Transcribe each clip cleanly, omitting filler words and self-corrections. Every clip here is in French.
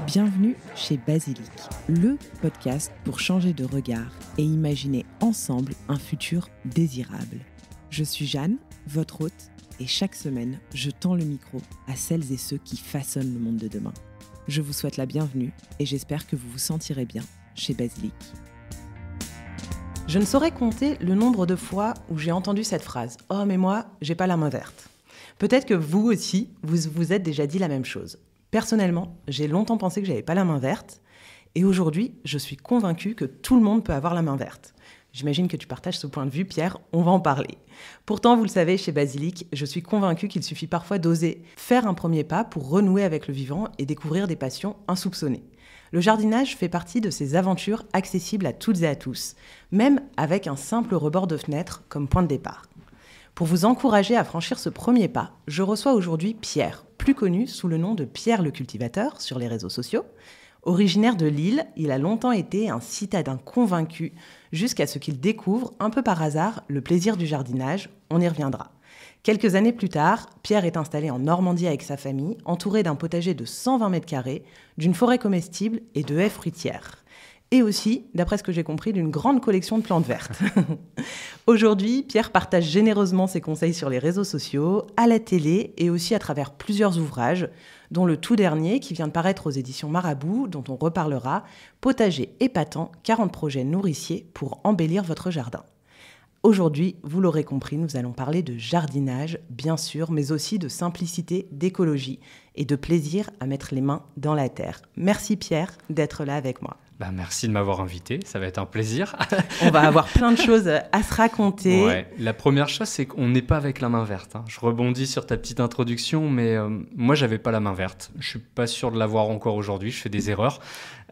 Bienvenue chez Basilic, le podcast pour changer de regard et imaginer ensemble un futur désirable. Je suis Jeanne, votre hôte, et chaque semaine, je tends le micro à celles et ceux qui façonnent le monde de demain. Je vous souhaite la bienvenue et j'espère que vous vous sentirez bien chez Basilic. Je ne saurais compter le nombre de fois où j'ai entendu cette phrase « Oh mais moi, j'ai pas la main verte ». Peut-être que vous aussi, vous vous êtes déjà dit la même chose. Personnellement, j'ai longtemps pensé que j'avais pas la main verte et aujourd'hui, je suis convaincue que tout le monde peut avoir la main verte. J'imagine que tu partages ce point de vue, Pierre, on va en parler. Pourtant, vous le savez, chez Basilic, je suis convaincue qu'il suffit parfois d'oser faire un premier pas pour renouer avec le vivant et découvrir des passions insoupçonnées. Le jardinage fait partie de ces aventures accessibles à toutes et à tous, même avec un simple rebord de fenêtre comme point de départ. Pour vous encourager à franchir ce premier pas, je reçois aujourd'hui Pierre, plus connu sous le nom de Pierre le cultivateur sur les réseaux sociaux. Originaire de Lille, il a longtemps été un citadin convaincu jusqu'à ce qu'il découvre, un peu par hasard, le plaisir du jardinage. On y reviendra. Quelques années plus tard, Pierre est installé en Normandie avec sa famille, entouré d'un potager de 120 mètres carrés, d'une forêt comestible et de haies fruitières. Et aussi, d'après ce que j'ai compris, d'une grande collection de plantes vertes. Aujourd'hui, Pierre partage généreusement ses conseils sur les réseaux sociaux, à la télé et aussi à travers plusieurs ouvrages, dont le tout dernier qui vient de paraître aux éditions Marabout, dont on reparlera, Potager épatant, 40 projets nourriciers pour embellir votre jardin. Aujourd'hui, vous l'aurez compris, nous allons parler de jardinage, bien sûr, mais aussi de simplicité, d'écologie et de plaisir à mettre les mains dans la terre. Merci Pierre d'être là avec moi. Merci de m'avoir invité, ça va être un plaisir. On va avoir plein de choses à se raconter. Ouais. La première chose, c'est qu'on n'est pas avec la main verte. Je rebondis sur ta petite introduction, mais moi, j'avais pas la main verte. Je suis pas sûr de l'avoir encore aujourd'hui, je fais des erreurs.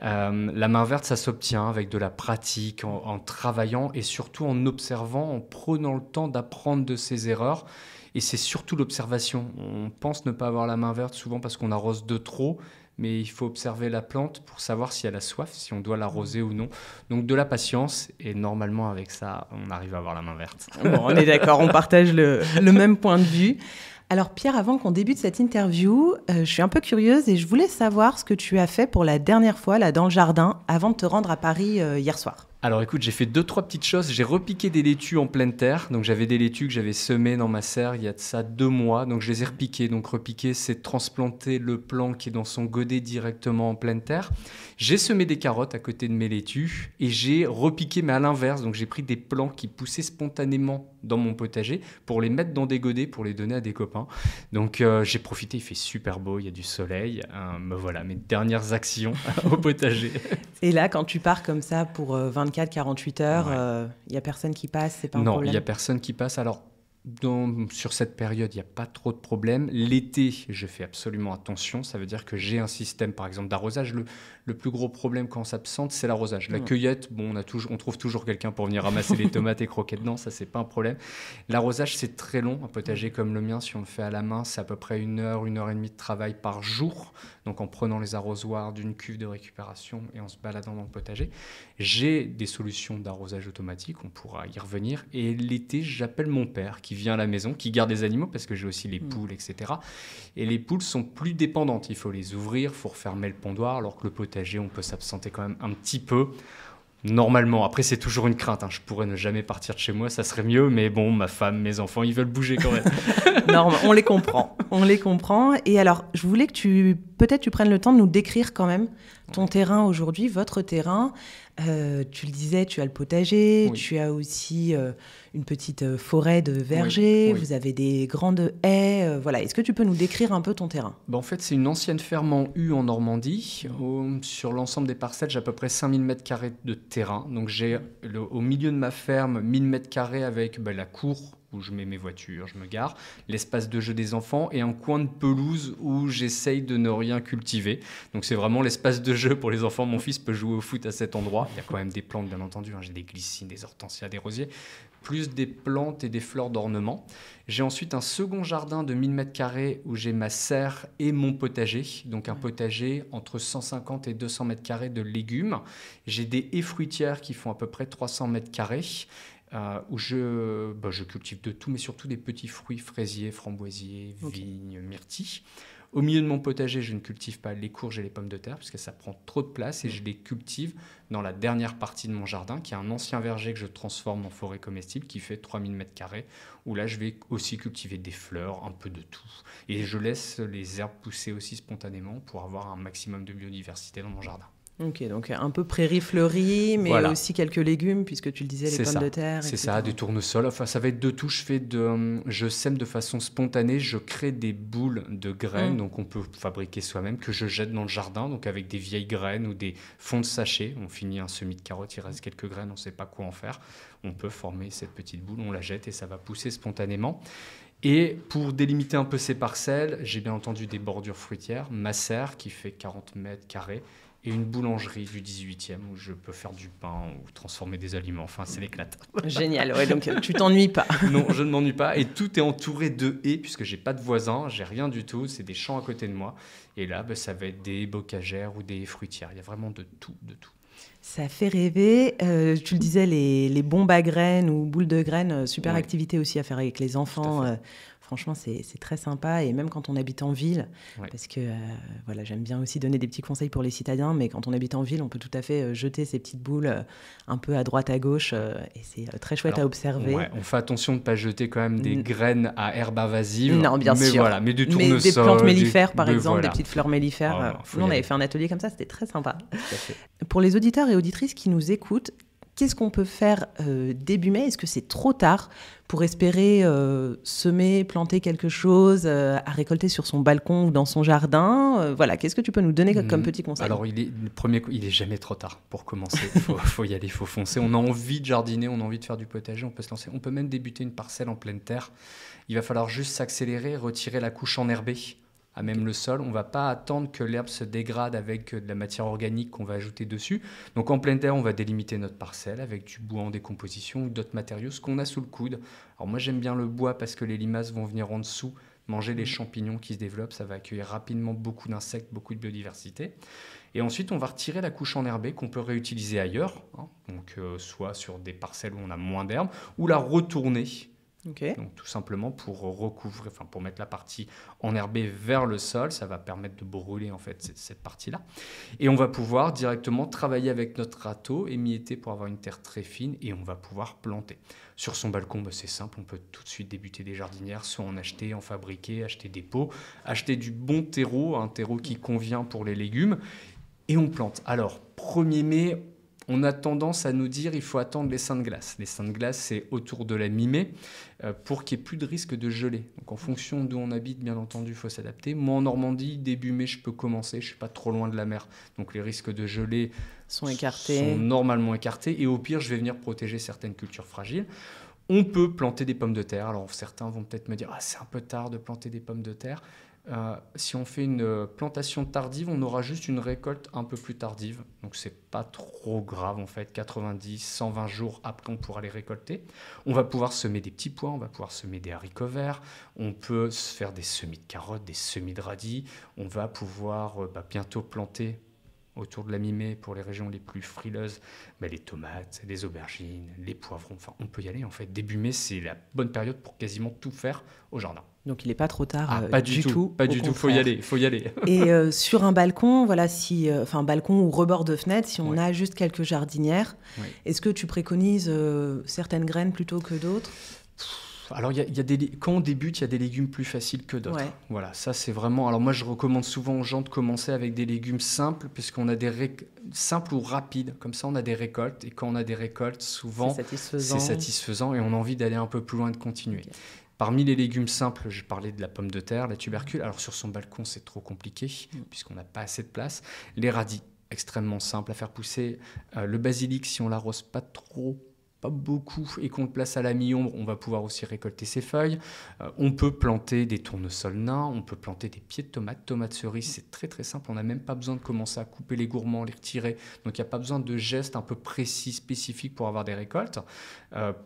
La main verte, ça s'obtient avec de la pratique, en travaillant et surtout en observant, en prenant le temps d'apprendre de ses erreurs. Et c'est surtout l'observation. On pense ne pas avoir la main verte souvent parce qu'on arrose de trop, mais il faut observer la plante pour savoir si elle a soif, si on doit l'arroser ou non. Donc de la patience, et normalement avec ça, on arrive à avoir la main verte. Bon, on est d'accord, on partage le même point de vue. Alors Pierre, avant qu'on débute cette interview, je suis un peu curieuse et je voulais savoir ce que tu as fait pour la dernière fois là dans le jardin avant de te rendre à Paris hier soir. Alors écoute, j'ai fait 2-3 petites choses. J'ai repiqué des laitues en pleine terre. Donc j'avais des laitues que j'avais semées dans ma serre il y a de ça 2 mois. Donc je les ai repiquées. Donc repiquer, c'est transplanter le plant qui est dans son godet directement en pleine terre. J'ai semé des carottes à côté de mes laitues et j'ai repiqué, mais à l'inverse. Donc j'ai pris des plants qui poussaient spontanément dans mon potager pour les mettre dans des godets, pour les donner à des copains. Donc j'ai profité, il fait super beau, il y a du soleil. Me voilà, mes dernières actions au potager. Et là, quand tu pars comme ça pour 24-48 heures, il n'y a personne qui passe, c'est pas un problème? Non, il n'y a personne qui passe. Alors, sur cette période, il n'y a pas trop de problèmes. L'été, je fais absolument attention. Ça veut dire que j'ai un système, par exemple, d'arrosage. Le plus gros problème quand on s'absente, c'est l'arrosage. La cueillette, on trouve toujours quelqu'un pour venir ramasser les tomates et croquer dedans. Ça, c'est pas un problème. L'arrosage, c'est très long. Un potager comme le mien, si on le fait à la main, c'est à peu près 1 heure, 1 heure et demie de travail par jour. Donc, en prenant les arrosoirs d'une cuve de récupération et en se baladant dans le potager. J'ai des solutions d'arrosage automatique. On pourra y revenir. Et l'été, j'appelle mon père qui vient à la maison, qui garde les animaux parce que j'ai aussi les poules, etc. Et les poules sont plus dépendantes. Il faut les ouvrir, il faut refermer le pondoir, alors que le potager, on peut s'absenter quand même un petit peu. Normalement, après c'est toujours une crainte, je pourrais ne jamais partir de chez moi, ça serait mieux, mais bon, ma femme, mes enfants, ils veulent bouger quand même. Non, on les comprend. Et alors, je voulais que tu prennes le temps de nous décrire quand même ton terrain aujourd'hui, votre terrain. Tu le disais, tu as le potager, oui. Tu as aussi une petite forêt de vergers, oui. Vous avez des grandes haies. Voilà. Est-ce que tu peux nous décrire un peu ton terrain ? En fait, c'est une ancienne ferme en U en Normandie. Sur l'ensemble des parcelles, j'ai à peu près 5000 m² de terrain. Donc j'ai au milieu de ma ferme 1000 m² avec la cour où je mets mes voitures, je me gare, l'espace de jeu des enfants et un coin de pelouse où j'essaye de ne rien cultiver. Donc c'est vraiment l'espace de jeu pour les enfants. Mon fils peut jouer au foot à cet endroit. Il y a quand même des plantes, bien entendu. J'ai des glycines, des hortensias, des rosiers, plus des plantes et des fleurs d'ornement. J'ai ensuite un second jardin de 1000 m² où j'ai ma serre et mon potager. Donc un potager entre 150 et 200 m² de légumes. J'ai des haies fruitières qui font à peu près 300 m². où je cultive de tout, mais surtout des petits fruits, fraisiers, framboisiers, vignes, myrtilles. Au milieu de mon potager, je ne cultive pas les courges et les pommes de terre parce que ça prend trop de place et je les cultive dans la dernière partie de mon jardin qui est un ancien verger que je transforme en forêt comestible qui fait 3000 m², où là je vais aussi cultiver des fleurs, un peu de tout. Et je laisse les herbes pousser aussi spontanément pour avoir un maximum de biodiversité dans mon jardin. Ok, donc un peu prairie fleurie, mais aussi quelques légumes, puisque tu le disais, les pommes de terre. C'est ça, des tournesols. Enfin, ça va être de tout. Je sème de façon spontanée. Je crée des boules de graines, donc on peut fabriquer soi-même, que je jette dans le jardin, donc avec des vieilles graines ou des fonds de sachet. On finit un semis de carottes, il reste quelques graines, on ne sait pas quoi en faire. On peut former cette petite boule, on la jette et ça va pousser spontanément. Et pour délimiter un peu ces parcelles, j'ai bien entendu des bordures fruitières, ma serre qui fait 40 m², et une boulangerie du 18e où je peux faire du pain ou transformer des aliments. Enfin, c'est l'éclate. Génial, ouais, donc tu t'ennuies pas. Non, je ne m'ennuie pas. Et tout est entouré de haies puisque j'ai pas de voisins, j'ai rien du tout. C'est des champs à côté de moi. Et là, ça va être des haies bocagères ou des haies fruitières. Il y a vraiment de tout, de tout. Ça fait rêver. Tu le disais, les bombes à graines ou boules de graines, super activité aussi à faire avec les enfants. Franchement, c'est très sympa. Et même quand on habite en ville, parce que j'aime bien aussi donner des petits conseils pour les citadins, mais quand on habite en ville, on peut tout à fait jeter ces petites boules un peu à droite, à gauche. Et c'est très chouette à observer. Ouais, on fait attention de ne pas jeter quand même des graines à herbe invasive. Non, bien sûr. Voilà, mais du tournesol. Des plantes mellifères, par exemple, des petites fleurs mellifères. Nous, on avait fait un atelier comme ça, c'était très sympa. Tout à fait. Pour les auditeurs et auditrices qui nous écoutent, qu'est-ce qu'on peut faire début mai ? Est-ce que c'est trop tard pour espérer semer, planter quelque chose, à récolter sur son balcon ou dans son jardin ? Qu'est-ce que tu peux nous donner comme petit conseil ? Alors, il est jamais trop tard pour commencer. Faut y aller, faut foncer. On a envie de jardiner, on a envie de faire du potager, on peut se lancer. On peut même débuter une parcelle en pleine terre. Il va falloir juste s'accélérer, retirer la couche enherbée à même le sol. On ne va pas attendre que l'herbe se dégrade avec de la matière organique qu'on va ajouter dessus. Donc en pleine terre, on va délimiter notre parcelle avec du bois en décomposition ou d'autres matériaux, ce qu'on a sous le coude. Alors moi, j'aime bien le bois parce que les limaces vont venir en dessous manger les champignons qui se développent. Ça va accueillir rapidement beaucoup d'insectes, beaucoup de biodiversité. Et ensuite, on va retirer la couche enherbée qu'on peut réutiliser ailleurs, donc soit sur des parcelles où on a moins d'herbe, ou la retourner. Donc tout simplement pour pour mettre la partie enherbée vers le sol, ça va permettre de brûler en fait cette partie-là. Et on va pouvoir directement travailler avec notre râteau, émietter pour avoir une terre très fine et on va pouvoir planter. Sur son balcon, c'est simple, on peut tout de suite débuter des jardinières, soit en acheter, en fabriquer, acheter des pots, acheter du bon terreau, un terreau qui convient pour les légumes et on plante. Alors 1er mai, on a tendance à nous dire il faut attendre les seins de glace. Les seins de glace, c'est autour de la mi-mai pour qu'il n'y ait plus de risque de gelée. Donc en fonction d'où on habite, bien entendu, il faut s'adapter. Moi, en Normandie, début mai, je peux commencer. Je ne suis pas trop loin de la mer. Donc les risques de gelée sont normalement écartés. Et au pire, je vais venir protéger certaines cultures fragiles. On peut planter des pommes de terre. Alors certains vont peut-être me dire « c'est un peu tard de planter des pommes de terre ». Si on fait une plantation tardive, on aura juste une récolte un peu plus tardive. Donc, c'est pas trop grave, en fait. 90, 120 jours après, on pourra les récolter. On va pouvoir semer des petits pois, on va pouvoir semer des haricots verts. On peut se faire des semis de carottes, des semis de radis. On va pouvoir bientôt planter autour de la mi-mai pour les régions les plus frileuses, les tomates, les aubergines, les poivrons. Enfin, on peut y aller, en fait. Début mai, c'est la bonne période pour quasiment tout faire au jardin. Donc il n'est pas trop tard pas du tout. Pas du tout, faut y aller. Et sur un balcon, balcon ou rebord de fenêtre, si on a juste quelques jardinières, est-ce que tu préconises certaines graines plutôt que d'autres ? Alors, quand on débute, il y a des légumes plus faciles que d'autres. Voilà, ça c'est vraiment... Alors moi, je recommande souvent aux gens de commencer avec des légumes simples, puisqu'on a simples ou rapides. Comme ça, on a des récoltes. Et quand on a des récoltes, souvent, c'est satisfaisant et on a envie d'aller un peu plus loin et de continuer. Okay. Parmi les légumes simples, je parlais de la pomme de terre, la tubercule. Alors sur son balcon, c'est trop compliqué, puisqu'on n'a pas assez de place. Les radis, extrêmement simples à faire pousser. Le basilic, si on l'arrose pas beaucoup, et qu'on le place à la mi-ombre, on va pouvoir aussi récolter ses feuilles. On peut planter des tournesols nains, on peut planter des pieds de tomates cerises, c'est très très simple, on n'a même pas besoin de commencer à couper les gourmands, les retirer, donc il n'y a pas besoin de gestes un peu précis, spécifiques pour avoir des récoltes.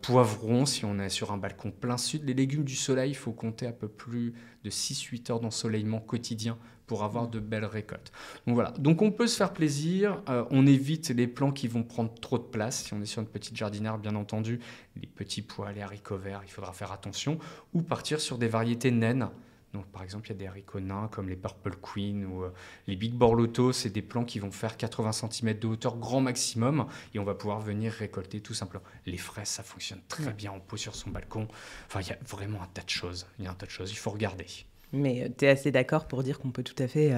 Poivrons, si on est sur un balcon plein sud, les légumes du soleil, il faut compter un peu plus de 6-8 heures d'ensoleillement quotidien pour avoir de belles récoltes. Donc voilà, donc on peut se faire plaisir, on évite les plants qui vont prendre trop de place. Si on est sur une petite jardinière, bien entendu, les petits pois, les haricots verts, il faudra faire attention, ou partir sur des variétés naines. Donc, par exemple, il y a des haricots nains comme les Purple Queen ou les Big Borlotto. C'est des plants qui vont faire 80 cm de hauteur grand maximum et on va pouvoir venir récolter tout simplement. Les fraises, ça fonctionne très bien en pot sur son balcon. Enfin, il y a vraiment un tas de choses. Il faut regarder. Mais tu es assez d'accord pour dire qu'on peut tout à fait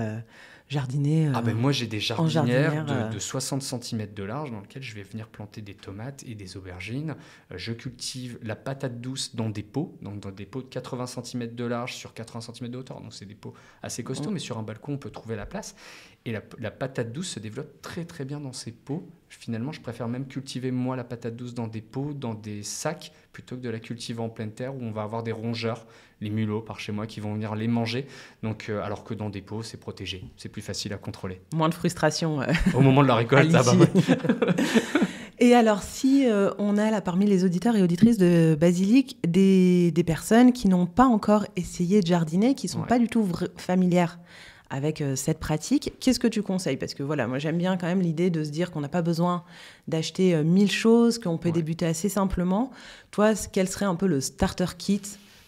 jardiner moi, j'ai des jardinières de 60 cm de large dans lesquelles je vais venir planter des tomates et des aubergines. Je cultive la patate douce dans des pots, donc dans des pots de 80 cm de large sur 80 cm de hauteur. Donc, c'est des pots assez costauds, mais sur un balcon, on peut trouver la place. Et la patate douce se développe très, très bien dans ces pots. Finalement, je préfère même cultiver, moi, la patate douce dans des pots, dans des sacs, plutôt que de la cultiver en pleine terre où on va avoir des rongeurs, les mulots par chez moi, qui vont venir les manger. Donc, alors que dans des pots, c'est protégé. C'est plus facile à contrôler. Moins de frustration. Au moment de la récolte, ça va. Et alors, si on a là, parmi les auditeurs et auditrices de Basilic, des personnes qui n'ont pas encore essayé de jardiner, qui ne sont pas du tout familières avec cette pratique, qu'est-ce que tu conseilles? Parce que voilà, moi j'aime bien quand même l'idée de se dire qu'on n'a pas besoin d'acheter 1000 choses, qu'on peut débuter assez simplement. Toi, quel serait un peu le starter kit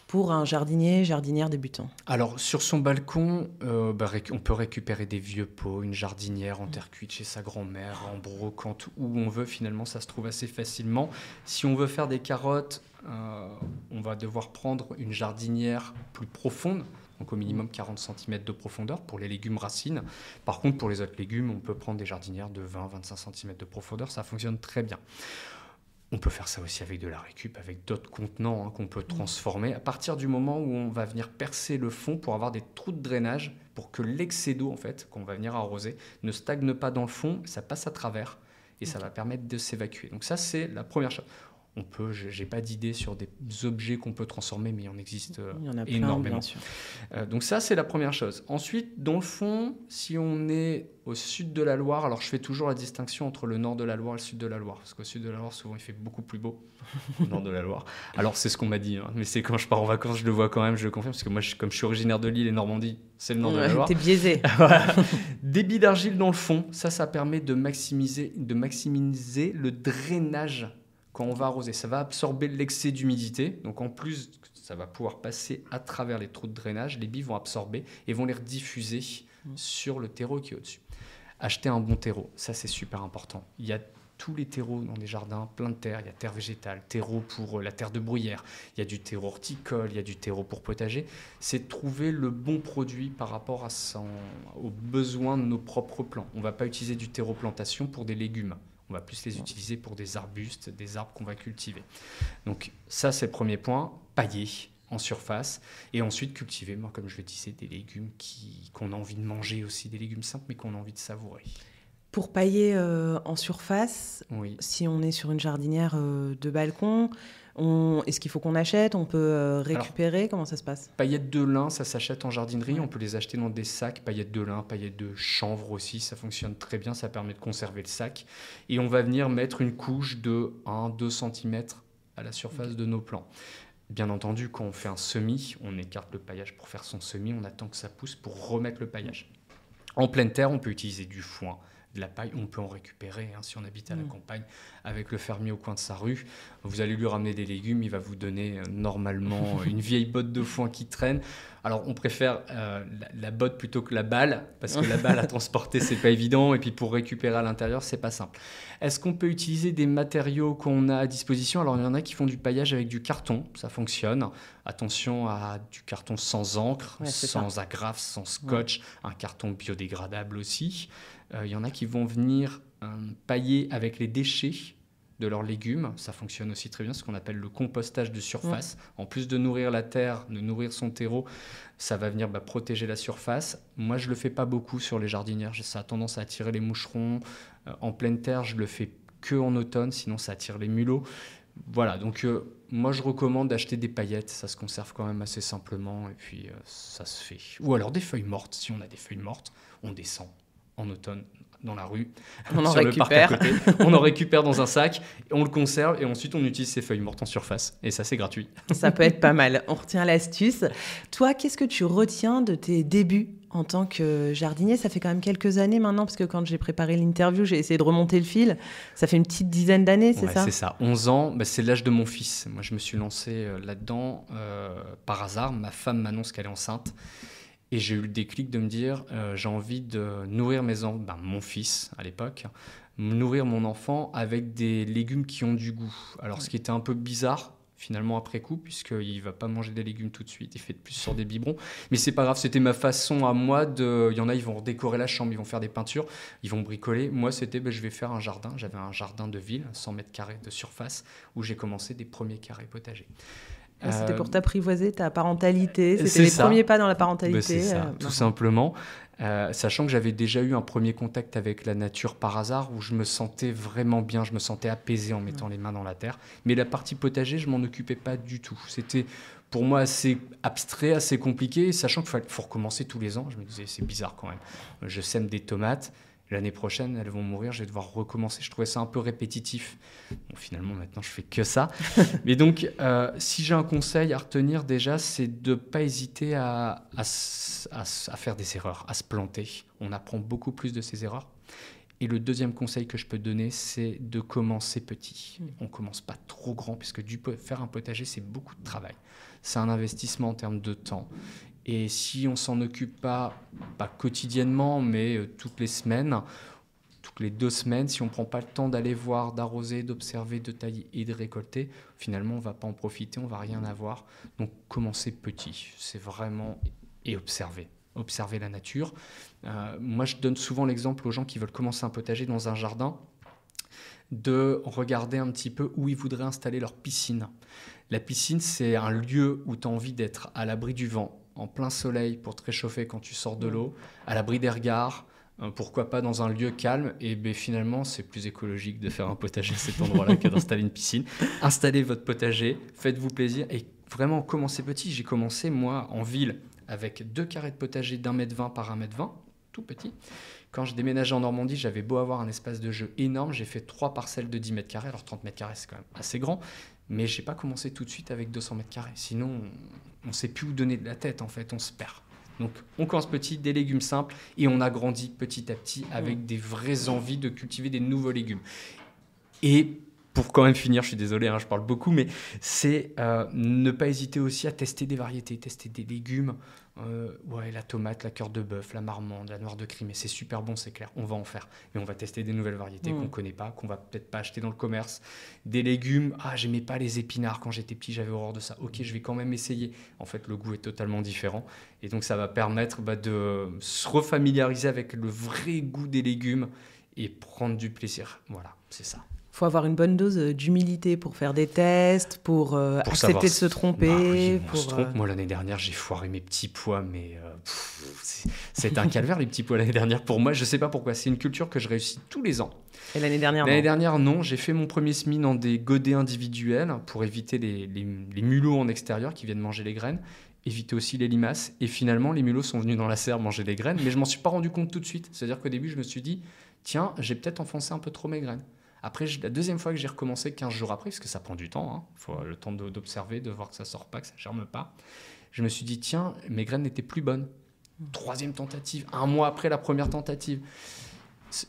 pour un jardinière débutant? Alors, sur son balcon, on peut récupérer des vieux pots, une jardinière en terre cuite chez sa grand-mère, en brocante, où on veut. Finalement, ça se trouve assez facilement. Si on veut faire des carottes, on va devoir prendre une jardinière plus profonde, donc au minimum 40 cm de profondeur pour les légumes racines. Par contre, pour les autres légumes, on peut prendre des jardinières de 20-25 cm de profondeur. Ça fonctionne très bien. On peut faire ça aussi avec de la récup, avec d'autres contenants qu'on peut transformer. À partir du moment où on va venir percer le fond pour avoir des trous de drainage, pour que l'excès d'eau, en fait, qu'on va venir arroser, ne stagne pas dans le fond, ça passe à travers et ça va permettre de s'évacuer. Donc ça, c'est la première chose. J'ai pas d'idée sur des objets qu'on peut transformer, mais il en existe énormément. Bien sûr. Donc ça, c'est la première chose. Ensuite, dans le fond, si on est au sud de la Loire, alors je fais toujours la distinction entre le nord de la Loire et le sud de la Loire, parce qu'au sud de la Loire, souvent, il fait beaucoup plus beau au nord de la Loire. Alors, c'est ce qu'on m'a dit, mais c'est quand je pars en vacances, je le vois quand même, je le confirme, parce que moi, comme je suis originaire de Lille et Normandie, c'est le nord de la Loire. T'es biaisé. Des billes d'argile dans le fond, ça permet de maximiser le drainage. Quand on va arroser, ça va absorber l'excès d'humidité. Donc en plus, ça va pouvoir passer à travers les trous de drainage. Les billes vont absorber et vont les rediffuser sur le terreau qui est au-dessus. Acheter un bon terreau, ça c'est super important. Il y a tous les terreaux dans les jardins, plein de terre. Il y a terre végétale, terreau pour la terre de bruyère. Il y a du terreau horticole, il y a du terreau pour potager. C'est trouver le bon produit par rapport aux besoins de nos propres plants. On ne va pas utiliser du terreau plantation pour des légumes. On va plus les utiliser pour des arbustes, des arbres qu'on va cultiver. Donc ça, c'est le premier point, pailler en surface. Et ensuite, cultiver, moi, comme je le disais, des légumes qu'on a envie de manger aussi, des légumes simples, mais qu'on a envie de savourer. Pour pailler en surface, si on est sur une jardinière de balcon, est-ce qu'il faut qu'on achète? On peut récupérer? Alors, comment ça se passe? Paillettes de lin, ça s'achète en jardinerie. On peut les acheter dans des sacs. Paillettes de lin, paillettes de chanvre aussi, ça fonctionne très bien. Ça permet de conserver le sac. Et on va venir mettre une couche de 1-2 cm à la surface de nos plants. Bien entendu, quand on fait un semis, on écarte le paillage pour faire son semis. On attend que ça pousse pour remettre le paillage. En pleine terre, on peut utiliser du foin, de la paille, on peut en récupérer si on habite à la campagne avec le fermier au coin de sa rue. Vous allez lui ramener des légumes, il va vous donner normalement une vieille botte de foin qui traîne. Alors on préfère la botte plutôt que la balle, parce que la balle à transporter c'est pas évident, et puis pour récupérer à l'intérieur c'est pas simple. Est-ce qu'on peut utiliser des matériaux qu'on a à disposition? Alors il y en a qui font du paillage avec du carton, ça fonctionne. Attention à du carton sans encre, sans agrafe, sans scotch, un carton biodégradable aussi. Il y en a qui vont venir pailler avec les déchets de leurs légumes. Ça fonctionne aussi très bien, ce qu'on appelle le compostage de surface. En plus de nourrir la terre, de nourrir son terreau, ça va venir protéger la surface. Moi, je ne le fais pas beaucoup sur les jardinières. Ça a tendance à attirer les moucherons. En pleine terre, je le fais qu'en automne, sinon ça attire les mulots. Voilà, donc moi je recommande d'acheter des paillettes, ça se conserve quand même assez simplement et puis ça se fait. Ou alors des feuilles mortes, si on a des feuilles mortes, on descend en automne dans la rue, on en sur récupère. Le parc à côté, on en récupère dans un sac, on le conserve et ensuite on utilise ces feuilles mortes en surface et ça c'est gratuit. Ça peut être pas mal, on retient l'astuce. Toi, qu'est-ce que tu retiens de tes débuts en tant que jardinier? Ça fait quand même quelques années maintenant, parce que quand j'ai préparé l'interview, j'ai essayé de remonter le fil. Ça fait une petite dizaine d'années, c'est ça? C'est ça, 11 ans, c'est l'âge de mon fils. Moi, je me suis lancé là-dedans par hasard. Ma femme m'annonce qu'elle est enceinte. Et j'ai eu le déclic de me dire, j'ai envie de nourrir mon fils à l'époque, nourrir mon enfant avec des légumes qui ont du goût. Alors, ce qui était un peu bizarre, finalement, après coup, puisqu'il ne va pas manger des légumes tout de suite, il fait plus sur des biberons. Mais c'est pas grave, c'était ma façon à moi de... Il y en a, ils vont décorer la chambre, ils vont faire des peintures, ils vont bricoler. Moi, c'était, je vais faire un jardin. J'avais un jardin de ville, 100 mètres carrés de surface, où j'ai commencé des premiers carrés potagers. C'était pour t'apprivoiser ta parentalité, c'était les premiers pas dans la parentalité. C'est ça, tout simplement. Sachant que j'avais déjà eu un premier contact avec la nature par hasard, où je me sentais vraiment bien, je me sentais apaisé en mettant les mains dans la terre. Mais la partie potager, je m'en occupais pas du tout. C'était pour moi assez abstrait, assez compliqué, sachant qu'il faut recommencer tous les ans. Je me disais, c'est bizarre quand même. Je sème des tomates. L'année prochaine, elles vont mourir, je vais devoir recommencer. Je trouvais ça un peu répétitif. Bon, finalement, maintenant, je fais que ça. Mais donc, si j'ai un conseil à retenir déjà, c'est de ne pas hésiter à faire des erreurs, à se planter. On apprend beaucoup plus de ces erreurs. Et le deuxième conseil que je peux donner, c'est de commencer petit. On ne commence pas trop grand, puisque faire un potager, c'est beaucoup de travail. C'est un investissement en termes de temps. Et si on ne s'en occupe pas quotidiennement, mais toutes les semaines, toutes les 2 semaines, si on ne prend pas le temps d'aller voir, d'arroser, d'observer, de tailler et de récolter, finalement, on ne va pas en profiter, on ne va rien avoir. Donc, commencer petit, c'est vraiment... Et observer la nature. Moi, je donne souvent l'exemple aux gens qui veulent commencer un potager dans un jardin, de regarder un petit peu où ils voudraient installer leur piscine. La piscine, c'est un lieu où tu as envie d'être à l'abri du vent, en plein soleil pour te réchauffer quand tu sors de l'eau, à l'abri des regards, pourquoi pas dans un lieu calme. Et finalement, c'est plus écologique de faire un potager à cet endroit-là que d'installer une piscine. Installez votre potager, faites-vous plaisir et vraiment commencez petit. J'ai commencé, moi, en ville, avec 2 carrés de potager d'1,20 m par 1,20 m, tout petit. Quand je déménageais en Normandie, j'avais beau avoir un espace de jeu énorme, j'ai fait 3 parcelles de 10 mètres carrés. Alors 30 mètres carrés, c'est quand même assez grand, mais je n'ai pas commencé tout de suite avec 200 mètres carrés. Sinon, on ne sait plus où donner de la tête, en fait, on se perd. Donc, on commence petit, des légumes simples, et on agrandit petit à petit avec des vraies envies de cultiver des nouveaux légumes. Et pour quand même finir, je suis désolé, je parle beaucoup, mais c'est ne pas hésiter aussi à tester des variétés, tester des légumes. La tomate, la cœur de bœuf, la marmande, la noire de Crimée, c'est super bon, c'est clair, on va en faire. Mais on va tester des nouvelles variétés qu'on ne connaît pas, qu'on ne va peut-être pas acheter dans le commerce. Des légumes, j'aimais pas les épinards quand j'étais petit, j'avais horreur de ça. Ok, je vais quand même essayer. En fait, le goût est totalement différent. Et donc, ça va permettre de se refamiliariser avec le vrai goût des légumes et prendre du plaisir. Voilà, c'est ça. Il faut avoir une bonne dose d'humilité pour faire des tests, pour accepter de se tromper. Moi, l'année dernière, j'ai foiré mes petits pois, mais c'est un calvaire, les petits pois, l'année dernière. Pour moi, je ne sais pas pourquoi. C'est une culture que je réussis tous les ans. Et l'année dernière, non. J'ai fait mon premier semis dans des godets individuels pour éviter les mulots en extérieur qui viennent manger les graines. Éviter aussi les limaces. Et finalement, les mulots sont venus dans la serre manger les graines, mais je ne m'en suis pas rendu compte tout de suite. C'est-à-dire qu'au début, je me suis dit, tiens, j'ai peut-être enfoncé un peu trop mes graines. Après, la deuxième fois que j'ai recommencé, 15 jours après, parce que ça prend du temps, il faut le temps d'observer, de voir que ça ne sort pas, que ça ne germe pas, je me suis dit, tiens, mes graines n'étaient plus bonnes. 3e tentative, 1 mois après la première tentative.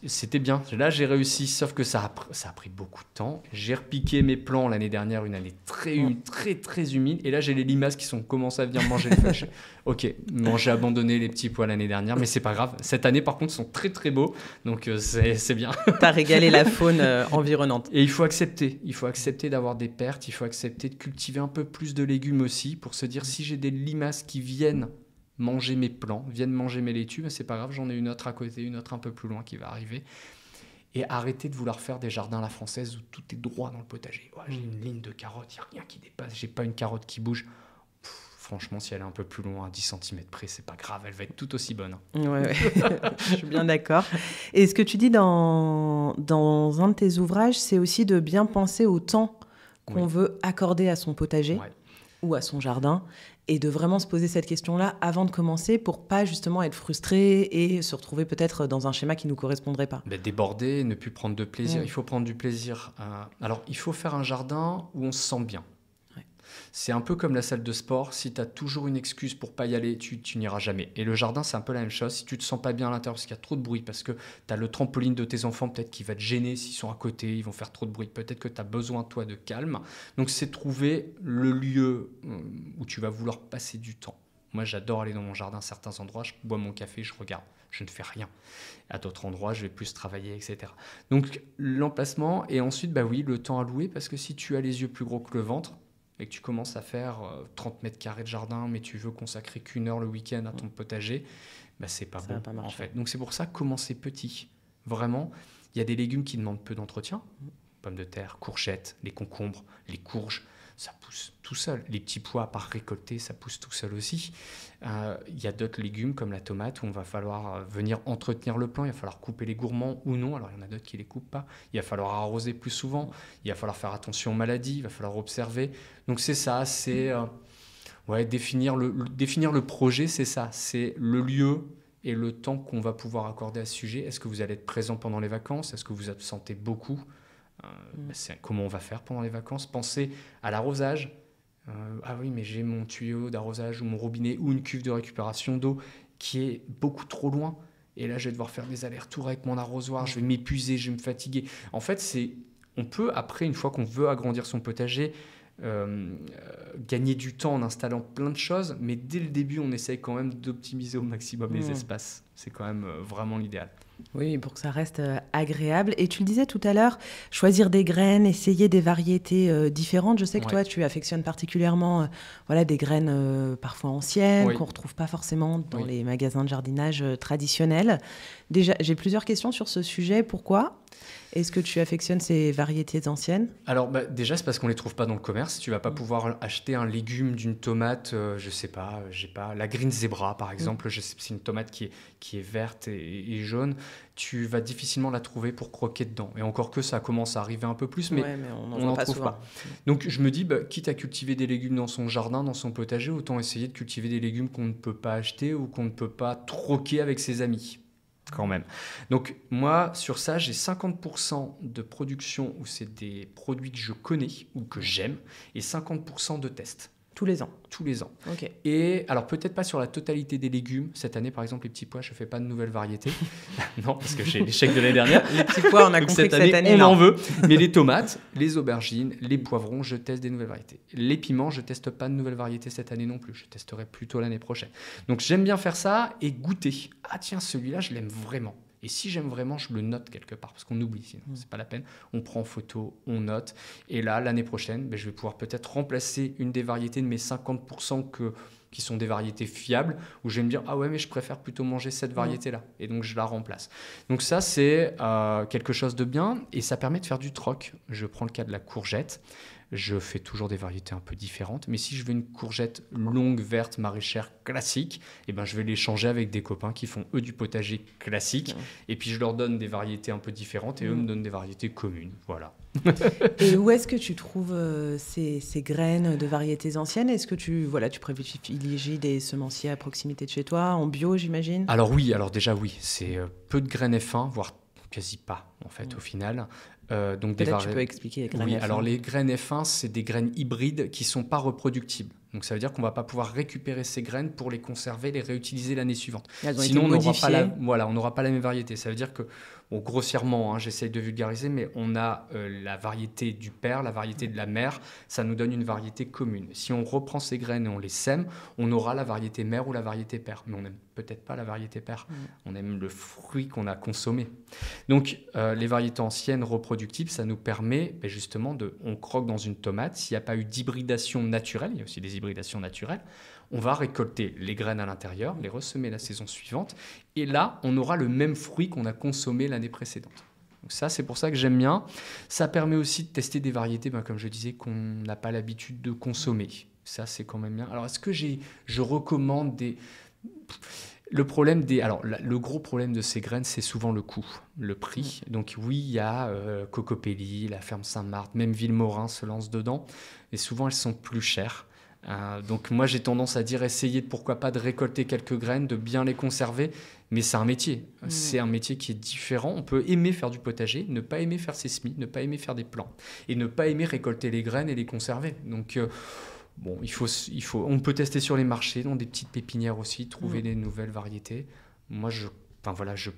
C'était bien. Là, j'ai réussi, sauf que ça a pris beaucoup de temps. J'ai repiqué mes plants l'année dernière, une année très humide. Et là, j'ai les limaces qui sont commencées à venir manger les feuilles. Ok, j'ai abandonné les petits pois l'année dernière, mais c'est pas grave. Cette année, par contre, ils sont très beaux, donc c'est bien. T'as régalé la faune environnante. Et il faut accepter d'avoir des pertes. Il faut accepter de cultiver un peu plus de légumes aussi pour se dire si j'ai des limaces qui viennent manger mes plants, viennent manger mes laitues, mais c'est pas grave, j'en ai une autre à côté, une autre un peu plus loin qui va arriver. Et arrêtez de vouloir faire des jardins à la française où tout est droit dans le potager. J'ai une ligne de carottes, il n'y a rien qui dépasse, j'ai pas une carotte qui bouge. Franchement, si elle est un peu plus loin, à 10 cm près, c'est pas grave, elle va être tout aussi bonne. Ouais. Je suis bien d'accord. Et ce que tu dis dans un de tes ouvrages, c'est aussi de bien penser au temps qu'on veut accorder à son potager ou à son jardin, et de vraiment se poser cette question-là avant de commencer pour pas justement être frustré et se retrouver peut-être dans un schéma qui nous correspondrait pas. Déborder, ne plus prendre de plaisir. Il faut prendre du plaisir. Alors, il faut faire un jardin où on se sent bien. C'est un peu comme la salle de sport. Si tu as toujours une excuse pour pas y aller, tu n'iras jamais. Et le jardin, c'est un peu la même chose. Si tu te sens pas bien à l'intérieur parce qu'il y a trop de bruit, parce que tu as le trampoline de tes enfants peut-être qui va te gêner s'ils sont à côté, ils vont faire trop de bruit. Peut-être que tu as besoin, toi, de calme. Donc, c'est trouver le lieu où tu vas vouloir passer du temps. Moi, j'adore aller dans mon jardin à certains endroits. Je bois mon café, je regarde. Je ne fais rien. À d'autres endroits, je vais plus travailler, etc. Donc, l'emplacement et ensuite, oui, le temps à louer parce que si tu as les yeux plus gros que le ventre et que tu commences à faire 30 mètres carrés de jardin, mais tu veux consacrer qu'une heure le week-end à ton potager, c'est pas bon, en fait. Donc, c'est pour ça, commencer petit. Vraiment, il y a des légumes qui demandent peu d'entretien. Pommes de terre, courgettes, les concombres, les courges. Ça pousse tout seul. Les petits pois, à part récolter, ça pousse tout seul aussi. Il y a d'autres légumes comme la tomate où on va falloir venir entretenir le plan. Il va falloir couper les gourmands ou non. Alors, il y en a d'autres qui ne les coupent pas. Il va falloir arroser plus souvent. Il va falloir faire attention aux maladies. Il va falloir observer. Donc, c'est ça. C'est définir le projet, c'est ça. C'est le lieu et le temps qu'on va pouvoir accorder à ce sujet. Est-ce que vous allez être présent pendant les vacances? Est-ce que vous absentez beaucoup? Comment on va faire pendant les vacances? Pensez à l'arrosage. Ah oui, mais j'ai mon tuyau d'arrosage ou mon robinet ou une cuve de récupération d'eau qui est beaucoup trop loin. Et là, je vais devoir faire des allers-retours avec mon arrosoir. Je vais m'épuiser, je vais me fatiguer. En fait, on peut, après, une fois qu'on veut agrandir son potager, gagner du temps en installant plein de choses. Mais dès le début, on essaye quand même d'optimiser au maximum les espaces. C'est quand même vraiment l'idéal. Oui, pour que ça reste agréable. Et tu le disais tout à l'heure, choisir des graines, essayer des variétés différentes. Je sais que toi, tu affectionnes particulièrement des graines parfois anciennes, qu'on ne retrouve pas forcément dans les magasins de jardinage traditionnels. Déjà, j'ai plusieurs questions sur ce sujet. Pourquoi est-ce que tu affectionnes ces variétés anciennes? Alors, déjà, c'est parce qu'on ne les trouve pas dans le commerce. Tu ne vas pas pouvoir acheter un légume d'une tomate, je ne sais pas, la Green Zebra, par exemple. C'est une tomate qui est verte et jaune. Tu vas difficilement la trouver pour croquer dedans. Et encore que ça commence à arriver un peu plus, mais on n'en trouve pas. Donc, je me dis, quitte à cultiver des légumes dans son jardin, dans son potager, autant essayer de cultiver des légumes qu'on ne peut pas acheter ou qu'on ne peut pas troquer avec ses amis. Quand même. Donc moi, sur ça, j'ai 50% de production où c'est des produits que je connais ou que j'aime et 50% de tests. Tous les ans? Tous les ans. Ok. Et alors peut-être pas sur la totalité des légumes. Cette année, par exemple, les petits pois, je ne fais pas de nouvelles variétés. Non, parce que j'ai l'échec de l'année dernière. Les petits pois, on a compris que cette année, on en veut. Mais les tomates, les aubergines, les poivrons, je teste des nouvelles variétés. Les piments, je ne teste pas de nouvelles variétés cette année non plus. Je testerai plutôt l'année prochaine. Donc j'aime bien faire ça et goûter. Ah tiens, celui-là, je l'aime vraiment. Et si j'aime vraiment, je le note quelque part, parce qu'on oublie, sinon c'est pas la peine. On prend en photo, on note. Et là, l'année prochaine, je vais pouvoir peut-être remplacer une des variétés de mes 50% qui sont des variétés fiables, où je vais me dire, ah ouais, mais je préfère plutôt manger cette variété-là. Et donc, je la remplace. Donc ça, c'est quelque chose de bien, et ça permet de faire du troc. Je prends le cas de la courgette. Je fais toujours des variétés un peu différentes. Mais si je veux une courgette longue, verte, maraîchère classique, je vais l'échanger avec des copains qui font, eux, du potager classique. Et puis, je leur donne des variétés un peu différentes et eux me donnent des variétés communes. Voilà. Et où est-ce que tu trouves ces graines de variétés anciennes? Est-ce que tu privilégies des semenciers à proximité de chez toi, en bio, j'imagine? Alors oui, déjà oui. C'est peu de graines F1, voire quasi pas, en fait, au final. Donc peut-être tu peux expliquer les graines F1. Alors les graines F1, c'est des graines hybrides qui ne sont pas reproductibles. Donc ça veut dire qu'on ne va pas pouvoir récupérer ces graines pour les conserver, les réutiliser l'année suivante. Sinon, on n'aura pas la même variété. Ça veut dire que, grossièrement, j'essaye de vulgariser, mais on a la variété du père, la variété de la mère, ça nous donne une variété commune. Si on reprend ces graines et on les sème, on aura la variété mère ou la variété père. Mais on n'aime peut-être pas la variété père. On aime le fruit qu'on a consommé. Donc les variétés anciennes reproductibles, ça nous permet justement on croque dans une tomate. S'il n'y a pas eu d'hybridation naturelle, il y a aussi des hybridations naturelles, on va récolter les graines à l'intérieur, les ressemer la saison suivante, et là, on aura le même fruit qu'on a consommé l'année précédente. Donc ça, c'est pour ça que j'aime bien. Ça permet aussi de tester des variétés, comme je disais, qu'on n'a pas l'habitude de consommer. Ça, c'est quand même bien. Alors, est-ce que je recommande des... Le gros problème de ces graines, c'est souvent le coût, le prix. Donc oui, il y a Cocopelli, la ferme Saint-Marthe, même Villemorin se lance dedans, et souvent elles sont plus chères. Donc moi j'ai tendance à dire essayez pourquoi pas de récolter quelques graines, de bien les conserver, mais c'est un métier. C'est un métier qui est différent. On peut aimer faire du potager, ne pas aimer faire ses semis, ne pas aimer faire des plants, et ne pas aimer récolter les graines et les conserver. Donc Bon, on peut tester sur les marchés, dans des petites pépinières aussi, trouver des nouvelles variétés. Moi, je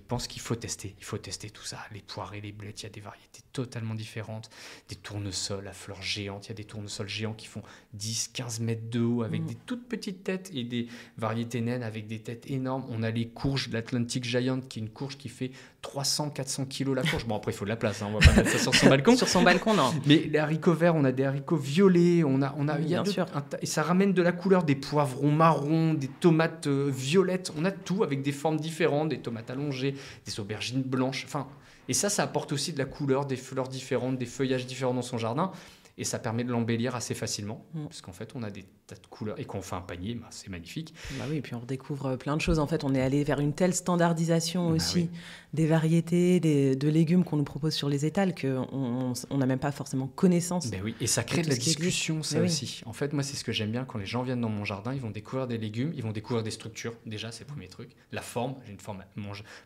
pense qu'il faut tester. Il faut tester tout ça. Les poires et les blettes, il y a des variétés totalement différentes. Des tournesols à fleurs géantes. Il y a des tournesols géants qui font 10, 15 mètres de haut avec des toutes petites têtes et des variétés naines avec des têtes énormes. On a les courges, l'Atlantic Giant, qui est une courge qui fait 300, 400 kilos la courge. Bon, après, il faut de la place. On va pas mettre ça sur son balcon. Sur son balcon, non. Mais les haricots verts, on a des haricots violets. Bien sûr. Et ça ramène de la couleur, des poivrons marrons, des tomates violettes. On a tout avec des formes différentes, des tomates allongées, des aubergines blanches. Et ça apporte aussi de la couleur, des fleurs différentes, des feuillages différents dans son jardin. Et ça permet de l'embellir assez facilement. Parce qu'en fait, on a des tas de couleurs. Et quand on fait un panier, c'est magnifique. Oui, et puis on redécouvre plein de choses. En fait, on est allé vers une telle standardisation aussi des variétés, de légumes qu'on nous propose sur les étals qu'on n'a même pas forcément connaissance. Oui, et ça crée de la discussion, aussi. En fait, moi, c'est ce que j'aime bien quand les gens viennent dans mon jardin. Ils vont découvrir des légumes, ils vont découvrir des structures. Déjà, c'est le premier truc. La forme.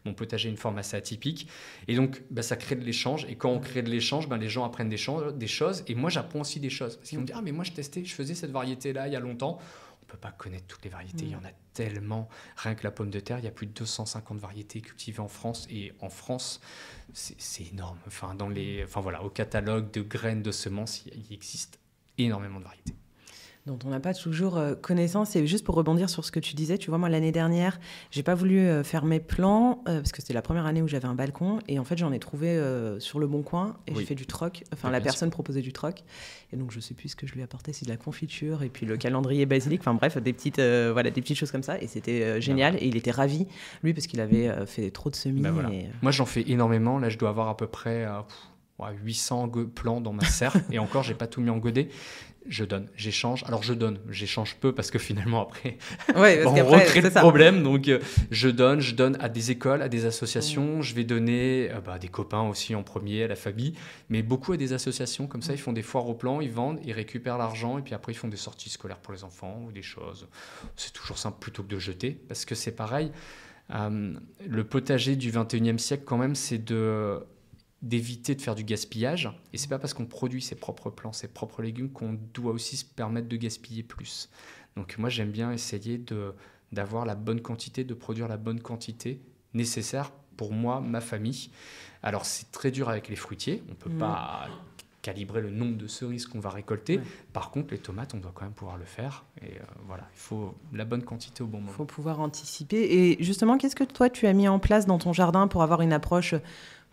Mon potager a une forme assez atypique. Et donc, ça crée de l'échange. Et quand on crée de l'échange, les gens apprennent des choses. Et moi, j'apprends aussi des choses. Parce qu'ils vont me dire, mais moi, je faisais cette variété-là il y a longtemps. On ne peut pas connaître toutes les variétés. Il y en a tellement. Rien que la pomme de terre, il y a plus de 250 variétés cultivées en France. Et en France, c'est énorme. Au catalogue de graines, de semences, il existe énormément de variétés. Dont on n'a pas toujours connaissance. Et juste pour rebondir sur ce que tu disais, tu vois, moi, l'année dernière, j'ai pas voulu faire mes plans parce que c'était la première année où j'avais un balcon. Et en fait, j'en ai trouvé sur le Bon Coin et j'ai fait du troc. La personne proposait du troc. Et donc, je sais plus ce que je lui apportais, c'est de la confiture et puis le calendrier basilic. Bref, des petites choses comme ça. Et c'était génial. Et il était ravi, lui, parce qu'il avait fait trop de semis. Moi, j'en fais énormément. Là, je dois avoir à peu près 800 plants dans ma serre. Et encore, j'ai pas tout mis en godet. Je donne, j'échange. Alors j'échange peu parce que finalement après, on recrée le problème. Donc je donne à des écoles, à des associations. Je vais donner à des copains aussi en premier, à la famille, mais beaucoup à des associations. Comme ça, ils font des foires aux plants, ils vendent, ils récupèrent l'argent et puis après ils font des sorties scolaires pour les enfants ou des choses. C'est toujours simple plutôt que de jeter parce que c'est pareil. Le potager du 21e siècle quand même, c'est d'éviter de faire du gaspillage. Et c'est pas parce qu'on produit ses propres plants, ses propres légumes qu'on doit aussi se permettre de gaspiller plus. Donc moi, j'aime bien essayer d'avoir la bonne quantité, de produire la bonne quantité nécessaire pour moi, ma famille. Alors, c'est très dur avec les fruitiers. On peut pas calibrer le nombre de cerises qu'on va récolter. Par contre, les tomates, on doit quand même pouvoir le faire. Et il faut la bonne quantité au bon moment. Il faut pouvoir anticiper. Et justement, qu'est-ce que toi, tu as mis en place dans ton jardin pour avoir une approche